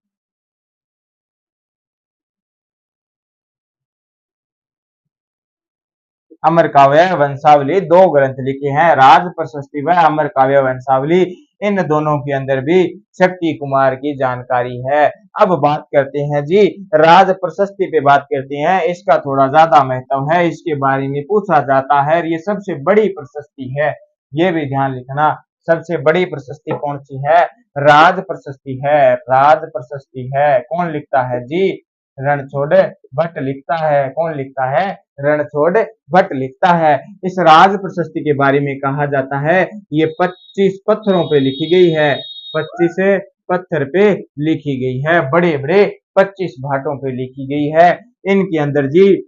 अमर काव्य वंशावली, दो ग्रंथ लिखे हैं, राज प्रशस्ति व अमर काव्य वंशावली। इन दोनों के अंदर भी शक्ति कुमार की जानकारी है। अब बात करते हैं जी राज प्रशस्ति पे बात करते हैं। इसका थोड़ा ज्यादा महत्व है, इसके बारे में पूछा जाता है। ये सबसे बड़ी प्रशस्ति है, ये भी ध्यान लिखना। सबसे बड़ी प्रशस्ति कौन सी है? राज प्रशस्ति है, राज प्रशस्ति है। कौन लिखता है जी? रणछोड़ भट्ट लिखता है। कौन लिखता है? रणछोड़ भट्ट लिखता है। इस राज प्रशस्ति के बारे में कहा जाता है ये 25 पत्थरों पे लिखी गई है, 25 पत्थर पे लिखी गई है, बड़े बड़े 25 भाटों पे लिखी गई है। इनके अंदर जी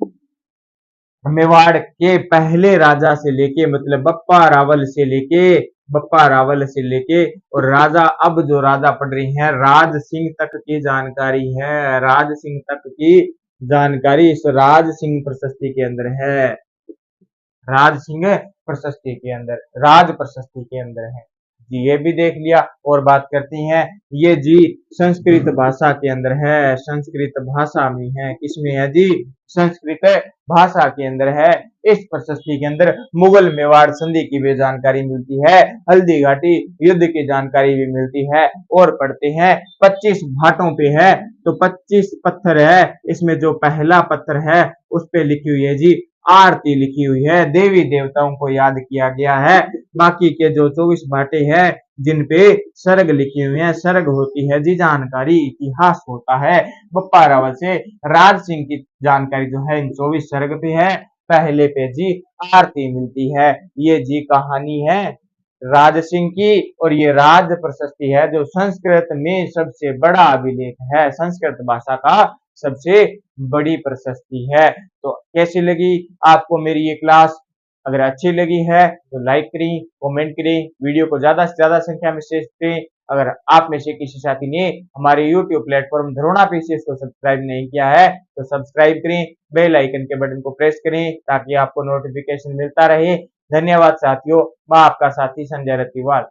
मेवाड़ के पहले राजा से लेके, मतलब बप्पा रावल से लेके और राजा, अब जो राजा पढ़ रही हैं राज सिंह तक की जानकारी है। राज सिंह तक की जानकारी इस राज सिंह प्रशस्ति के अंदर है, राज सिंह प्रशस्ति के अंदर, राज प्रशस्ति के अंदर है। जी ये भी देख लिया। और बात करती हैं ये जी संस्कृत भाषा के अंदर है, संस्कृत भाषा में है, किसमें है जी, संस्कृत भाषा के अंदर है। इस प्रशस्ति के अंदर मुगल मेवाड़ संधि की भी जानकारी मिलती है, हल्दी घाटी युद्ध की जानकारी भी मिलती है। और पढ़ते हैं 25 घाटों पे है, तो 25 पत्थर है, इसमें जो पहला पत्थर है उस पे लिखी हुई है जी आरती लिखी हुई है, देवी देवताओं को याद किया गया है। बाकी के जो 24 भाटे हैं जिन पे सर्ग लिखी हुई है, सर्ग होती है जी जानकारी, इतिहास होता है। बप्पा रावल से राज सिंह की जानकारी जो है इन 24 सर्ग पे है। पहले पे जी आरती मिलती है। ये जी कहानी है राज सिंह की, और ये राज प्रशस्ति है जो संस्कृत में सबसे बड़ा अभिलेख है, संस्कृत भाषा का सबसे बड़ी प्रशस्ति है। तो कैसी लगी आपको मेरी ये क्लास? अगर अच्छी लगी है तो लाइक करें, कमेंट करें, वीडियो को ज्यादा से ज्यादा संख्या में शेयर करें। अगर आप में से किसी साथी ने हमारे YouTube प्लेटफॉर्म धरोणा पीसीएस को सब्सक्राइब नहीं किया है तो सब्सक्राइब करें, बेल आइकन के बटन को प्रेस करें ताकि आपको नोटिफिकेशन मिलता रहे। धन्यवाद साथियों, मैं आपका साथी संजय रतिवाल।